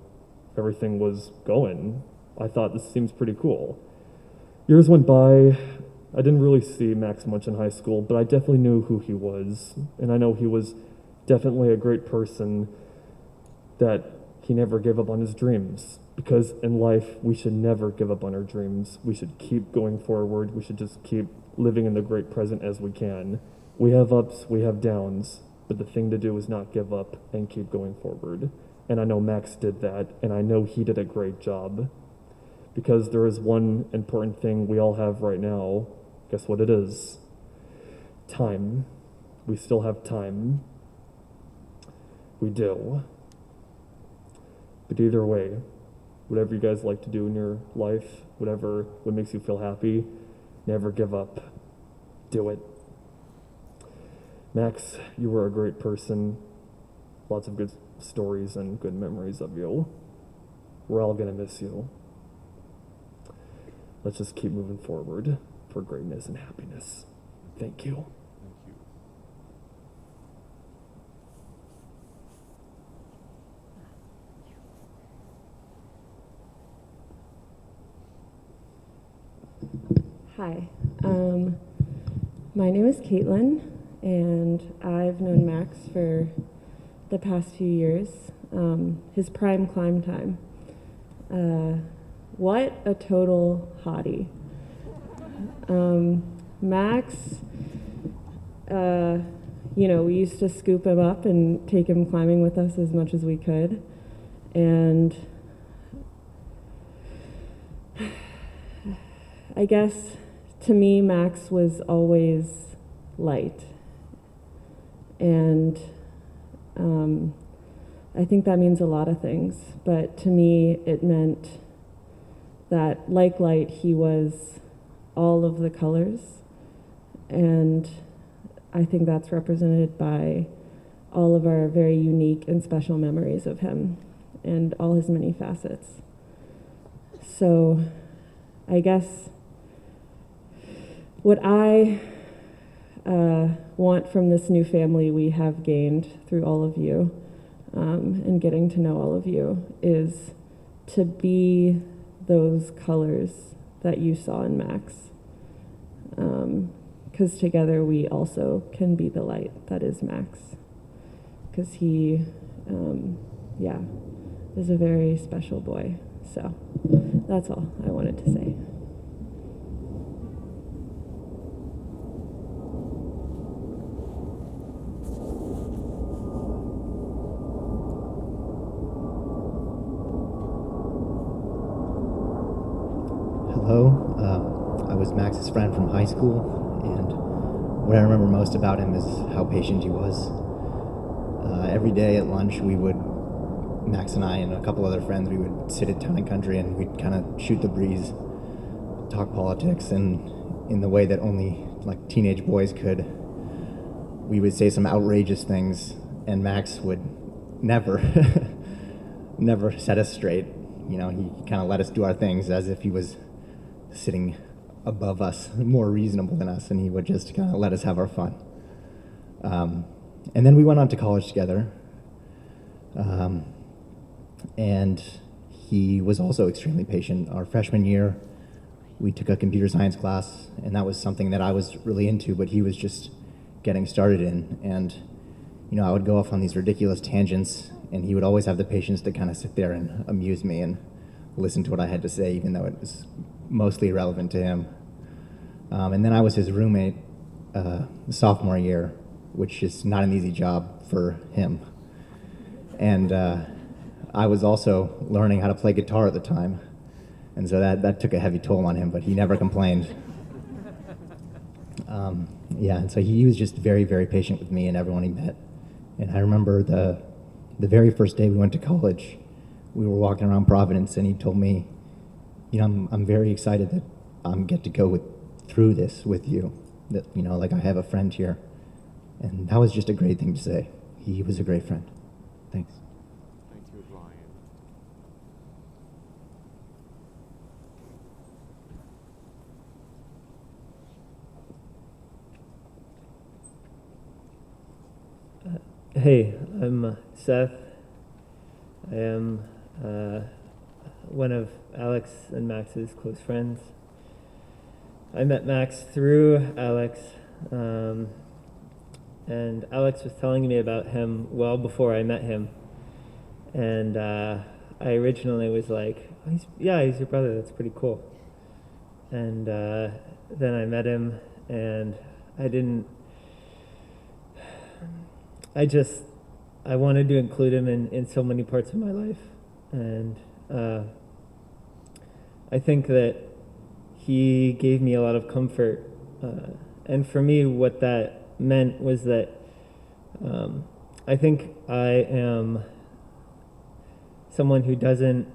everything was going, I thought this seems pretty cool. Years went by. I didn't really see Max much in high school, but I definitely knew who he was. And I know he was definitely a great person, that he never gave up on his dreams. Because in life, we should never give up on our dreams. We should keep going forward. We should just keep living in the great present as we can. We have ups, we have downs, but the thing to do is not give up and keep going forward. And I know Max did that, and I know he did a great job. Because there is one important thing we all have right now. Guess what it is? Time. We still have time. We do. But either way, whatever you guys like to do in your life, what makes you feel happy, never give up. Do it. Max, you were a great person. Lots of good stories and good memories of you. We're all gonna miss you. Let's just keep moving forward for greatness and happiness. Thank you. Hi, my name is Caitlin, and I've known Max for the past few years, his prime climb time. What a total hottie. Max, we used to scoop him up and take him climbing with us as much as we could, and I guess to me, Max was always light. And I think that means a lot of things. But to me, it meant that, like light, he was all of the colors. And I think that's represented by all of our very unique and special memories of him and all his many facets. So I guess what I want from this new family we have gained through all of you and getting to know all of you is to be those colors that you saw in Max. Because together we also can be the light that is Max. Because he, is a very special boy. So that's all I wanted to say. Hello, I was Max's friend from high school, and what I remember most about him is how patient he was. Every day at lunch, Max and I and a couple other friends, we would sit at Town and Country and we'd kind of shoot the breeze, talk politics, and in the way that only like teenage boys could. We would say some outrageous things, and Max would never, never set us straight. He kind of let us do our things as if he was sitting above us, more reasonable than us, and he would just kind of let us have our fun. And then we went on to college together, and he was also extremely patient. Our freshman year, we took a computer science class, and that was something that I was really into, but he was just getting started in. And, I would go off on these ridiculous tangents, and he would always have the patience to kind of sit there and amuse me and listen to what I had to say, even though it was mostly irrelevant to him. And then I was his roommate sophomore year, which is not an easy job for him. And I was also learning how to play guitar at the time, and so that took a heavy toll on him, but he never complained. And so he was just very, very patient with me and everyone he met. And I remember the very first day we went to college, we were walking around Providence, and he told me, I'm very excited that I get to go through this with you, that, I have a friend here. And that was just a great thing to say. He was a great friend. Thanks. Thank you, Brian. Hey, I'm Seth. I am one of Alex and Max's close friends. I met Max through Alex, and Alex was telling me about him well before I met him. And I originally was like, oh, he's your brother, that's pretty cool. And then I met him, and I wanted to include him in so many parts of my life. And I think that he gave me a lot of comfort. And for me, what that meant was that I think I am someone who doesn't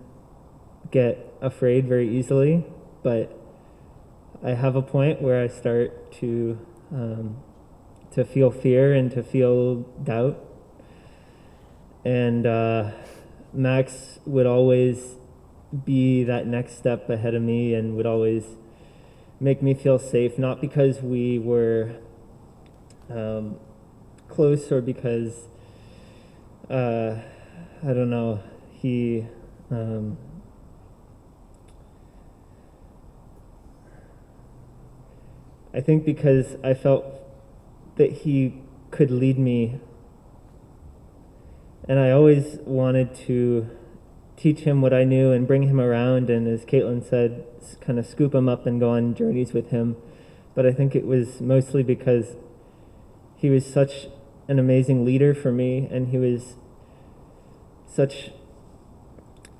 get afraid very easily, but I have a point where I start to feel fear and to feel doubt. And Max would always be that next step ahead of me and would always make me feel safe, not because we were close or because, I don't know, he... I think because I felt that he could lead me, and I always wanted to teach him what I knew and bring him around, and as Caitlin said, kind of scoop him up and go on journeys with him. But I think it was mostly because he was such an amazing leader for me, and he was such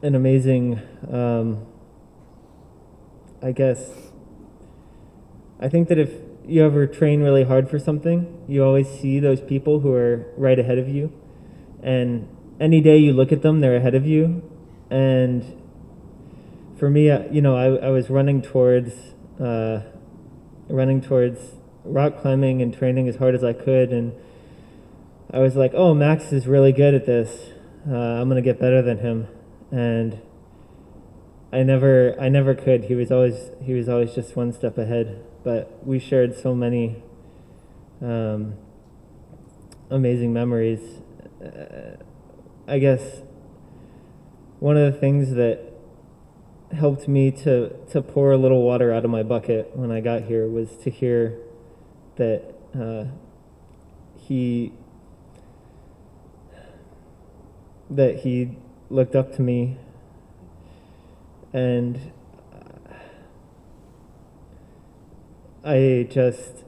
an amazing, I think that if you ever train really hard for something, you always see those people who are right ahead of you. And any day you look at them, they're ahead of you. And for me, I was running towards rock climbing and training as hard as I could. And I was like, oh, Max is really good at this. I'm going to get better than him. And I never could. He was always just one step ahead. But we shared so many amazing memories. I guess one of the things that helped me to pour a little water out of my bucket when I got here was to hear that he looked up to me, and I just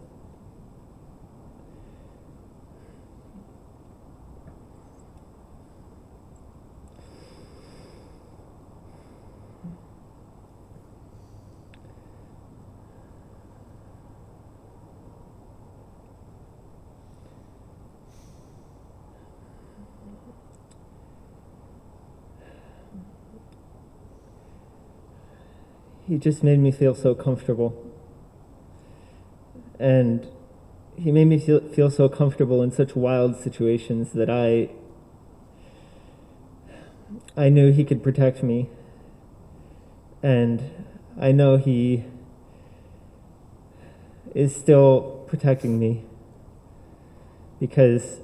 he just made me feel so comfortable. And he made me feel so comfortable in such wild situations that I knew he could protect me. And I know he is still protecting me, because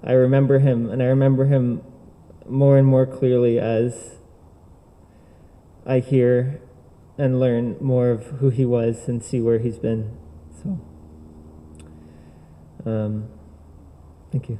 I remember him, and I remember him more and more clearly as I hear and learn more of who he was and see where he's been. So, thank you.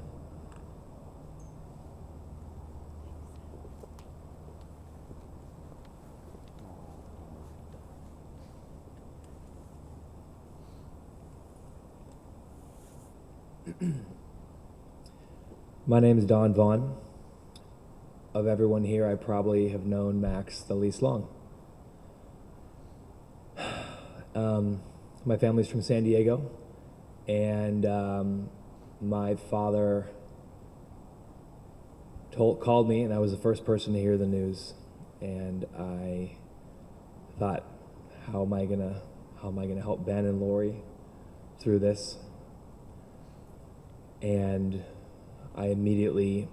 My name is Vaughn. Of everyone here, I probably have known Max the least long. My family's from San Diego, and my father called me, and I was the first person to hear the news. And I thought, how am I gonna help Ben and Lori through this? And I immediately,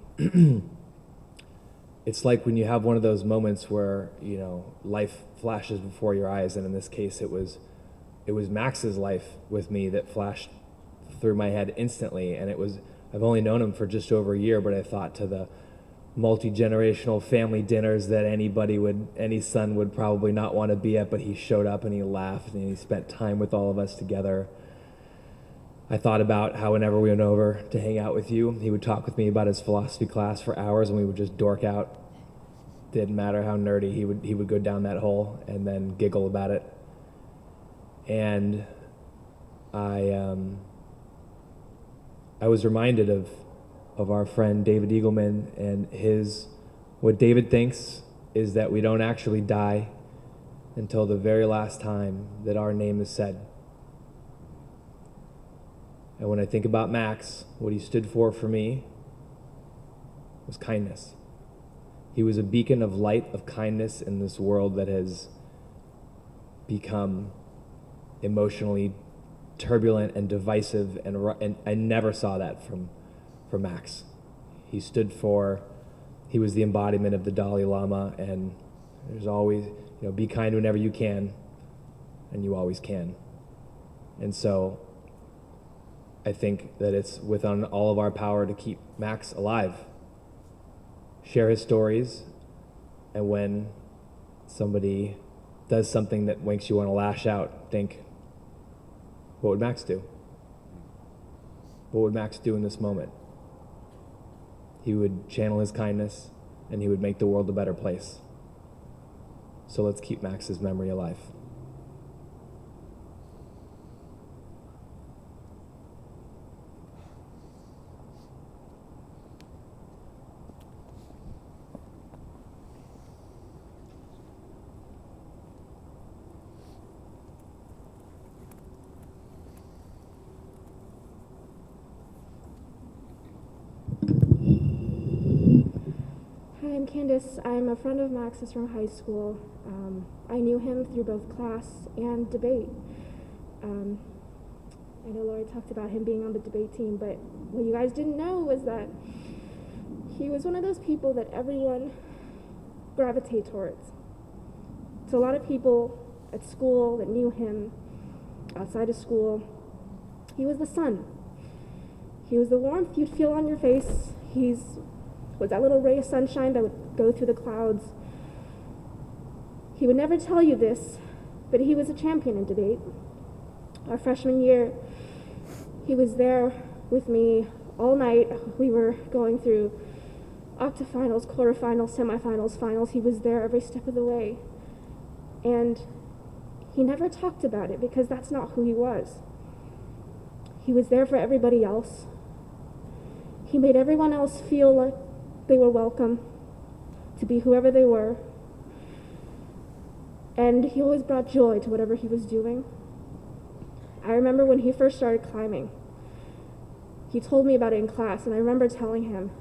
it's like when you have one of those moments where, life flashes before your eyes, and in this case it was Max's life with me that flashed through my head instantly. And I've only known him for just over a year, but I thought to the multi-generational family dinners that any son would probably not want to be at, but he showed up and he laughed and he spent time with all of us together. I thought about how whenever we went over to hang out with you, he would talk with me about his philosophy class for hours, and we would just dork out. Didn't matter how nerdy, he would go down that hole and then giggle about it. And I was reminded of our friend David Eagleman and what David thinks is that we don't actually die until the very last time that our name is said. And when I think about Max, what he stood for me was kindness. He was a beacon of light, of kindness in this world that has become emotionally turbulent and divisive, and I never saw that from Max. He was the embodiment of the Dalai Lama, and there's always, be kind whenever you can, and you always can. And so I think that it's within all of our power to keep Max alive, share his stories, and when somebody does something that makes you want to lash out, think, what would Max do? What would Max do in this moment? He would channel his kindness, and he would make the world a better place. So let's keep Max's memory alive. Hi, I'm Candace. I'm a friend of Max's from high school. I knew him through both class and debate. I know Lori talked about him being on the debate team, but what you guys didn't know was that he was one of those people that everyone gravitates towards. So a lot of people at school that knew him, outside of school, he was the sun. He was the warmth you'd feel on your face. Was that little ray of sunshine that would go through the clouds. He would never tell you this, but he was a champion in debate. Our freshman year, he was there with me all night. We were going through octafinals, quarterfinals, semifinals, finals. He was there every step of the way. And he never talked about it because that's not who he was. He was there for everybody else. He made everyone else feel like they were welcome to be whoever they were. And he always brought joy to whatever he was doing. I remember when he first started climbing, he told me about it in class, and I remember telling him,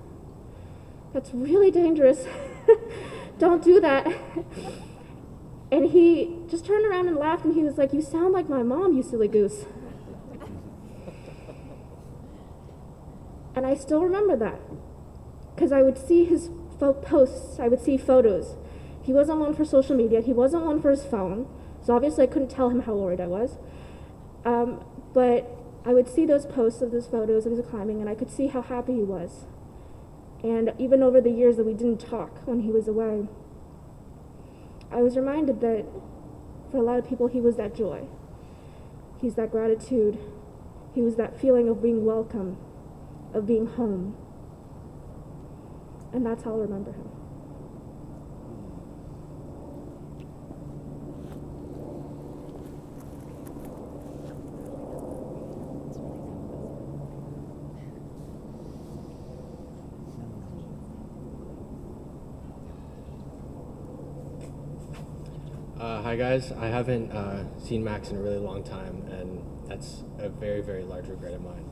"That's really dangerous. Don't do that." And he just turned around and laughed, and he was like, "You sound like my mom, you silly goose." And I still remember that, because I would see his posts, I would see photos. He wasn't one for social media, he wasn't one for his phone, so obviously I couldn't tell him how worried I was. But I would see those posts of those photos of his climbing, and I could see how happy he was. And even over the years that we didn't talk when he was away, I was reminded that for a lot of people he was that joy. He's that gratitude. He was that feeling of being welcome, of being home. And that's how I'll remember him. Hi guys, I haven't seen Max in a really long time, and that's a very, very large regret of mine.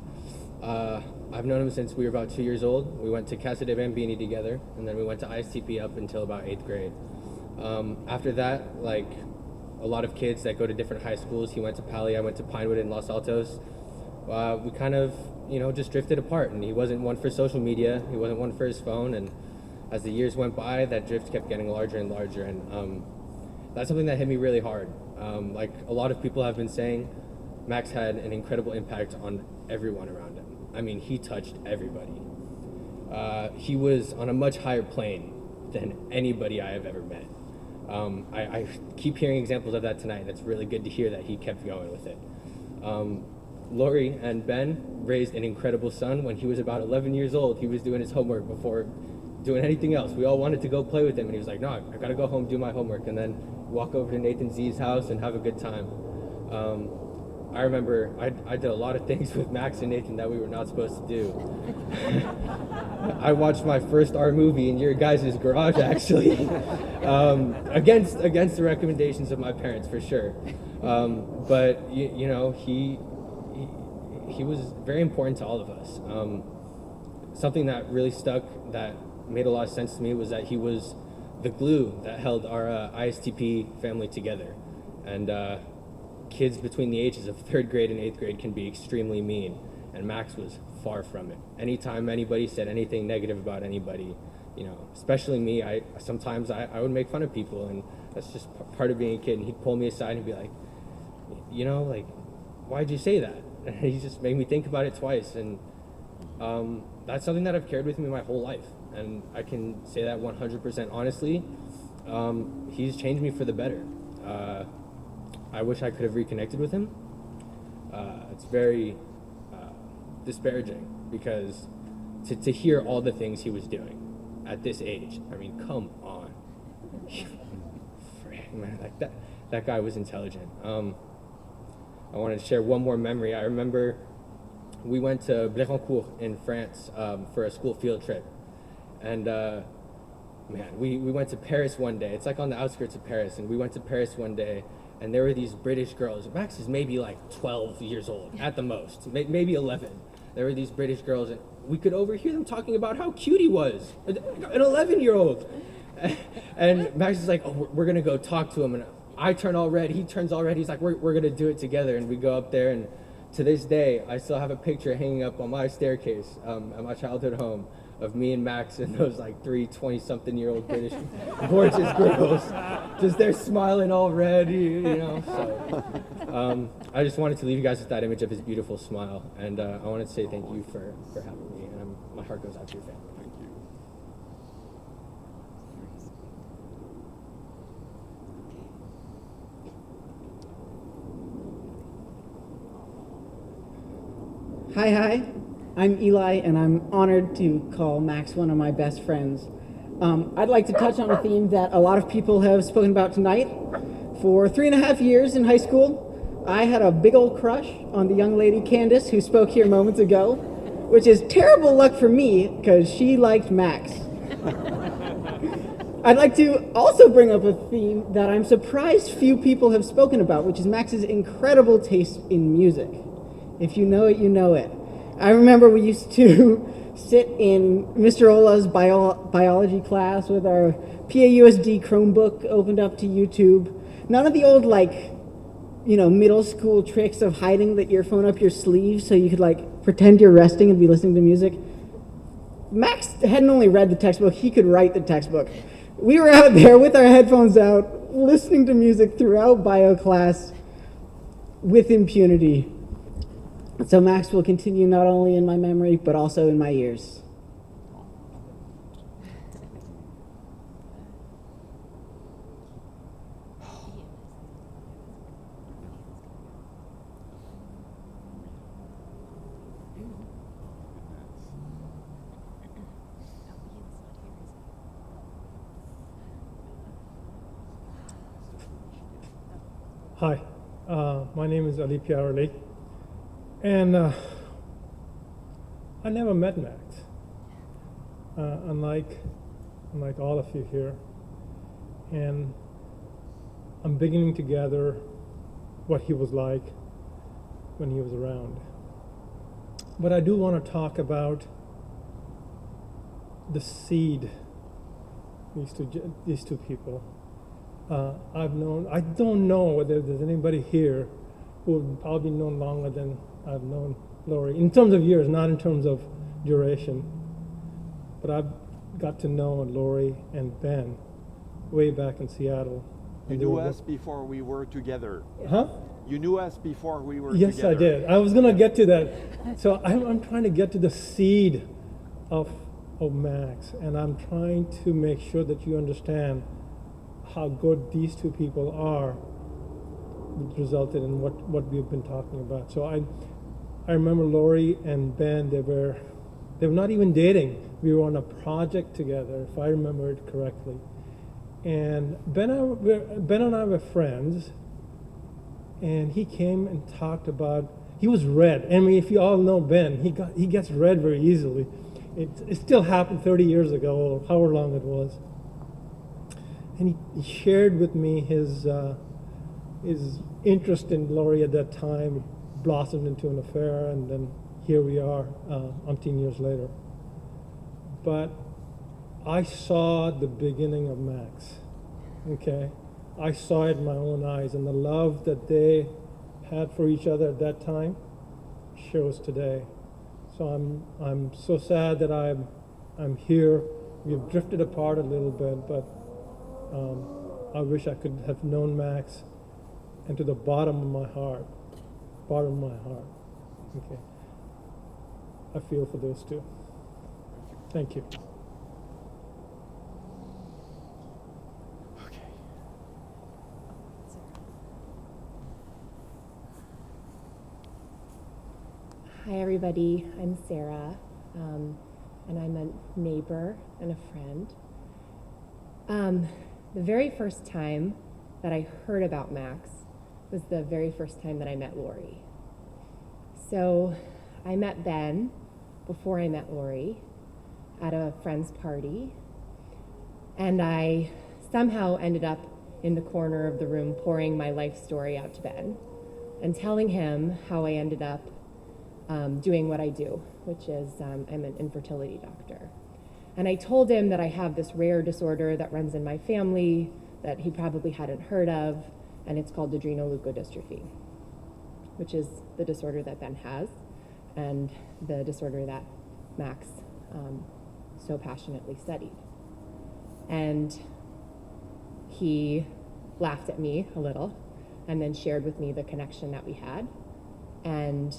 I've known him since we were about 2 years old. We went to Casa de Bambini together, and then we went to ISTP up until about 8th grade. After that, like a lot of kids that go to different high schools, he went to Palo, I went to Pinewood in Los Altos. We kind of, just drifted apart, and he wasn't one for social media, he wasn't one for his phone, and as the years went by, that drift kept getting larger and larger, and that's something that hit me really hard. Like a lot of people have been saying, Max had an incredible impact on everyone around him. I mean, he touched everybody. He was on a much higher plane than anybody I have ever met. I keep hearing examples of that tonight, and it's really good to hear that he kept going with it. Lori and Ben raised an incredible son. When he was about 11 years old, he was doing his homework before doing anything else. We all wanted to go play with him, and he was like, no, I gotta go home, do my homework, and then walk over to Nathan Z's house and have a good time. I remember I did a lot of things with Max and Nathan that we were not supposed to do. I watched my first R movie in your guys' garage, actually, against the recommendations of my parents, for sure. But you know, he was very important to all of us. Something that really stuck, that made a lot of sense to me, was that he was the glue that held our ISTP family together. And kids between the ages of 3rd grade and 8th grade can be extremely mean, and Max was far from it. Anytime anybody said anything negative about anybody, you know, especially me, sometimes I would make fun of people, and that's just part of being a kid. And he'd pull me aside and be like, you know, like, why'd you say that? And he just made me think about it twice. And that's something that I've carried with me my whole life, and I can say that 100% honestly. He's changed me for the better. I wish I could have reconnected with him. It's very disparaging, because to hear all the things he was doing at this age, I mean, come on. Frick, man, like that guy was intelligent. I wanted to share one more memory. I remember we went to Blérancourt in France for a school field trip. And man, we went to Paris one day. It's like on the outskirts of Paris, and we went to Paris one day, and there were these British girls. Max is maybe like 12 years old at the most, maybe 11. There were these British girls, and we could overhear them talking about how cute he was, an 11-year-old. And Max is like, oh, we're gonna go talk to him. And I turn all red, he turns all red. He's like, we're gonna do it together. And we go up there, and to this day, I still have a picture hanging up on my staircase at my childhood home of me and Max and those like 3 20-something-year-old British gorgeous girls, just there smiling all red, you know. So I just wanted to leave you guys with that image of his beautiful smile, and I wanted to say thank you for having me, and my heart goes out to your family. Thank you. Hi, I'm Eli, and I'm honored to call Max one of my best friends. I'd like to touch on a theme that a lot of people have spoken about tonight. For 3.5 years in high school, I had a big old crush on the young lady Candace who spoke here moments ago, which is terrible luck for me because she liked Max. I'd like to also bring up a theme that I'm surprised few people have spoken about, which is Max's incredible taste in music. If you know it, you know it. I remember we used to sit in Mr. Ola's biology class with our PAUSD Chromebook opened up to YouTube. None of the old, like, you know, middle school tricks of hiding the earphone up your sleeve so you could, like, pretend you're resting and be listening to music. Max hadn't only read the textbook, he could write the textbook. We were out there with our headphones out, listening to music throughout bio class with impunity. So Max will continue not only in my memory, but also in my ears. Hi, my name is Ali Piarelli, and I never met Max, unlike all of you here, and I'm beginning to gather what he was like when he was around. But I do want to talk about the seed these two people. I don't know whether there's anybody here who would probably known longer than I've known Lori, in terms of years, not in terms of duration. But I've got to know Lori and Ben way back in Seattle. You knew us before we were together. Huh? You knew us before we were Yes, together. I did. I was going to get to that. So I'm trying to get to the seed of Max, and I'm trying to make sure that you understand how good these two people are, resulted in what we've been talking about. So I remember Lori and Ben, they were not even dating. We were on a project together, if I remember it correctly. And Ben and I were friends, and he came and talked about, he was red. I mean, if you all know Ben, he gets red very easily. It still happened 30 years ago, or however long it was. And he shared with me his interest in Lori at that time. It blossomed into an affair, and then here we are, umpteen years later. But I saw the beginning of Max, okay? I saw it in my own eyes, and the love that they had for each other at that time shows today. So I'm so sad that I'm here. We've drifted apart a little bit, but I wish I could have known Max, and to the bottom of my heart, okay? I feel for those two. Thank you. Hi everybody, I'm Sarah, and I'm a neighbor and a friend. The very first time that I heard about Max was the very first time that I met Lori. So I met Ben before I met Lori at a friend's party, and I somehow ended up in the corner of the room pouring my life story out to Ben and telling him how I ended up doing what I do, which is I'm an infertility doctor. And I told him that I have this rare disorder that runs in my family that he probably hadn't heard of, and it's called adrenoleukodystrophy, which is the disorder that Ben has and the disorder that Max so passionately studied. And he laughed at me a little and then shared with me the connection that we had, and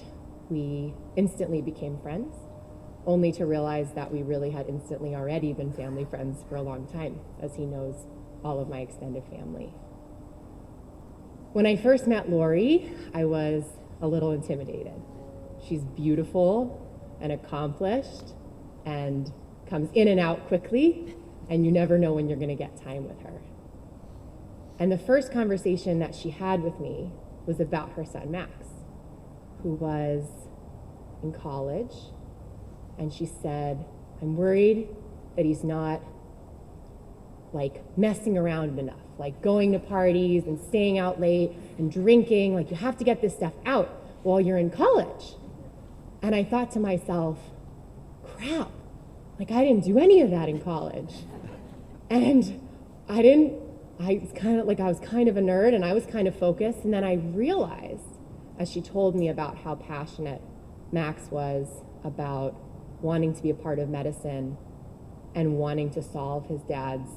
we instantly became friends, only to realize that we really had instantly already been family friends for a long time, as he knows all of my extended family. When I first met Lori, I was a little intimidated. She's beautiful and accomplished and comes in and out quickly, and you never know when you're going to get time with her. And the first conversation that she had with me was about her son, Max, who was in college, and she said, I'm worried that he's not like messing around enough, like going to parties and staying out late and drinking, like you have to get this stuff out while you're in college. And I thought to myself, crap, like I didn't do any of that in college. And I was kind of a nerd, and I was kind of focused, and then I realized, as she told me about how passionate Max was about wanting to be a part of medicine and wanting to solve his dad's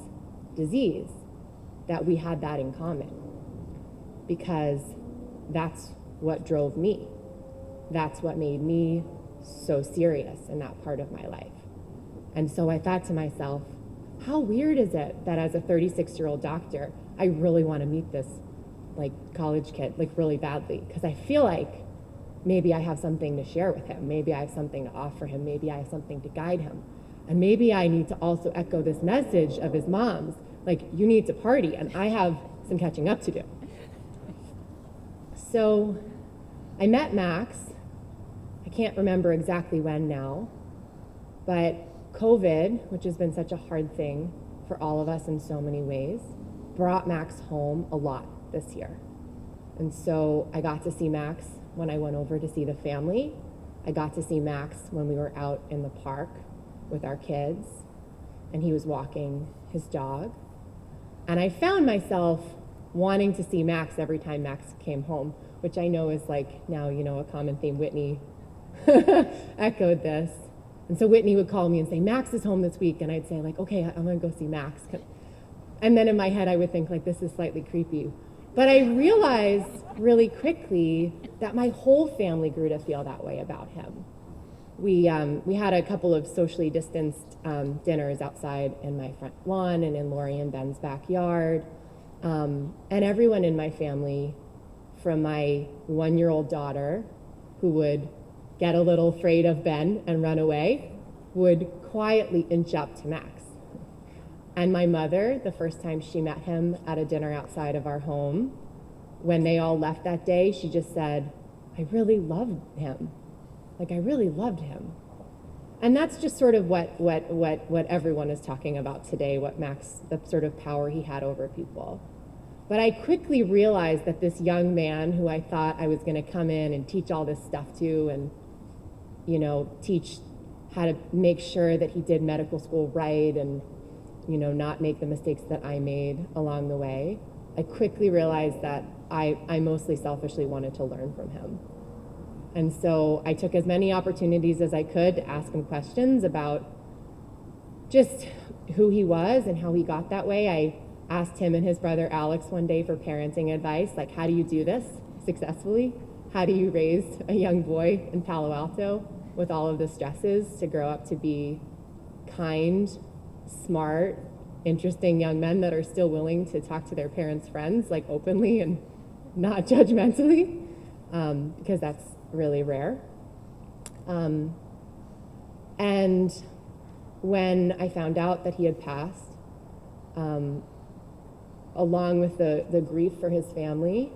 disease, that we had that in common, because that's what drove me. That's what made me so serious in that part of my life. And so I thought to myself, how weird is it that as a 36-year-old doctor, I really want to meet this like college kid like really badly, because I feel like maybe I have something to share with him. Maybe I have something to offer him. Maybe I have something to guide him. And maybe I need to also echo this message of his mom's, like, you need to party, and I have some catching up to do. So I met Max. I can't remember exactly when now, but COVID, which has been such a hard thing for all of us in so many ways, brought Max home a lot this year. And so I got to see Max when I went over to see the family. I got to see Max when we were out in the park with our kids, and he was walking his dog. And I found myself wanting to see Max every time Max came home, which I know is like now, you know, a common theme. Whitney echoed this. And so Whitney would call me and say, Max is home this week. And I'd say like, okay, I'm gonna go see Max. And then in my head, I would think like, this is slightly creepy. But I realized really quickly that my whole family grew to feel that way about him. We had a couple of socially distanced dinners outside in my front lawn and in Lori and Ben's backyard. And everyone in my family, from my 1-year-old daughter, who would get a little afraid of Ben and run away, would quietly inch up to Max. And my mother, the first time she met him at a dinner outside of our home, when they all left that day, she just said, I really loved him. Like, I really loved him. And that's just sort of what everyone is talking about today, what Max, the sort of power he had over people. But I quickly realized that this young man who I thought I was going to come in and teach all this stuff to and, you know, teach how to make sure that he did medical school right and, you know, not make the mistakes that I made along the way, I quickly realized that I mostly selfishly wanted to learn from him. And so I took as many opportunities as I could to ask him questions about just who he was and how he got that way. I asked him and his brother Alex one day for parenting advice, like, how do you do this successfully? How do you raise a young boy in Palo Alto with all of the stresses to grow up to be kind, smart, interesting young men that are still willing to talk to their parents' friends, like, openly and not judgmentally, because that's really rare. And when I found out that he had passed, along with the grief for his family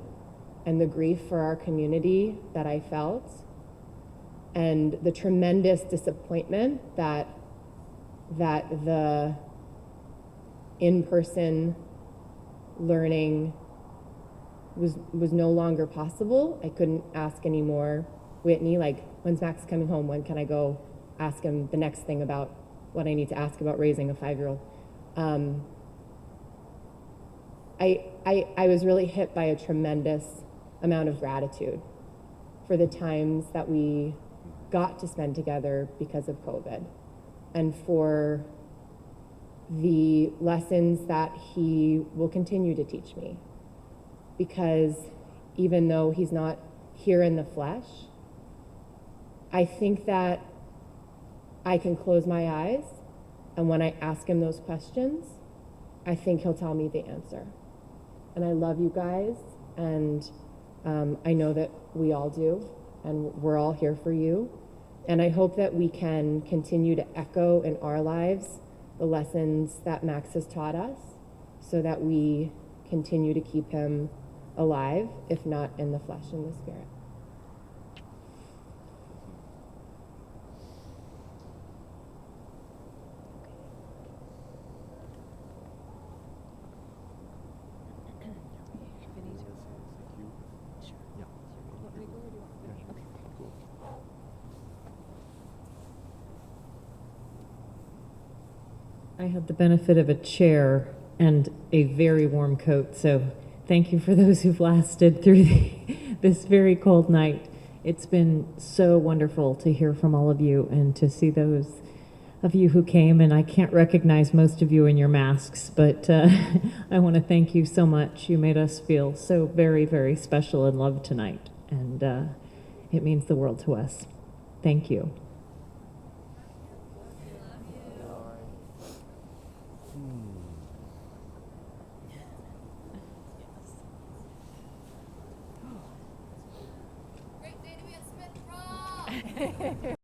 and the grief for our community that I felt, and the tremendous disappointment that the in-person learning was no longer possible. I couldn't ask anymore Whitney, like, when's Max coming home? When can I go ask him the next thing about what I need to ask about raising a 5-year-old? I was really hit by a tremendous amount of gratitude for the times that we got to spend together because of COVID, and for the lessons that he will continue to teach me. Because even though he's not here in the flesh, I think that I can close my eyes, and when I ask him those questions, I think he'll tell me the answer. And I love you guys, and I know that we all do, and we're all here for you. And I hope that we can continue to echo in our lives the lessons that Max has taught us, so that we continue to keep him alive, if not in the flesh and the spirit. I had the benefit of a chair and a very warm coat, so thank you for those who've lasted through this very cold night. It's been so wonderful to hear from all of you and to see those of you who came, and I can't recognize most of you in your masks, but I want to thank you so much. You made us feel so very, very special and loved tonight, and it means the world to us. Thank you. Great day to be at Smith Rock!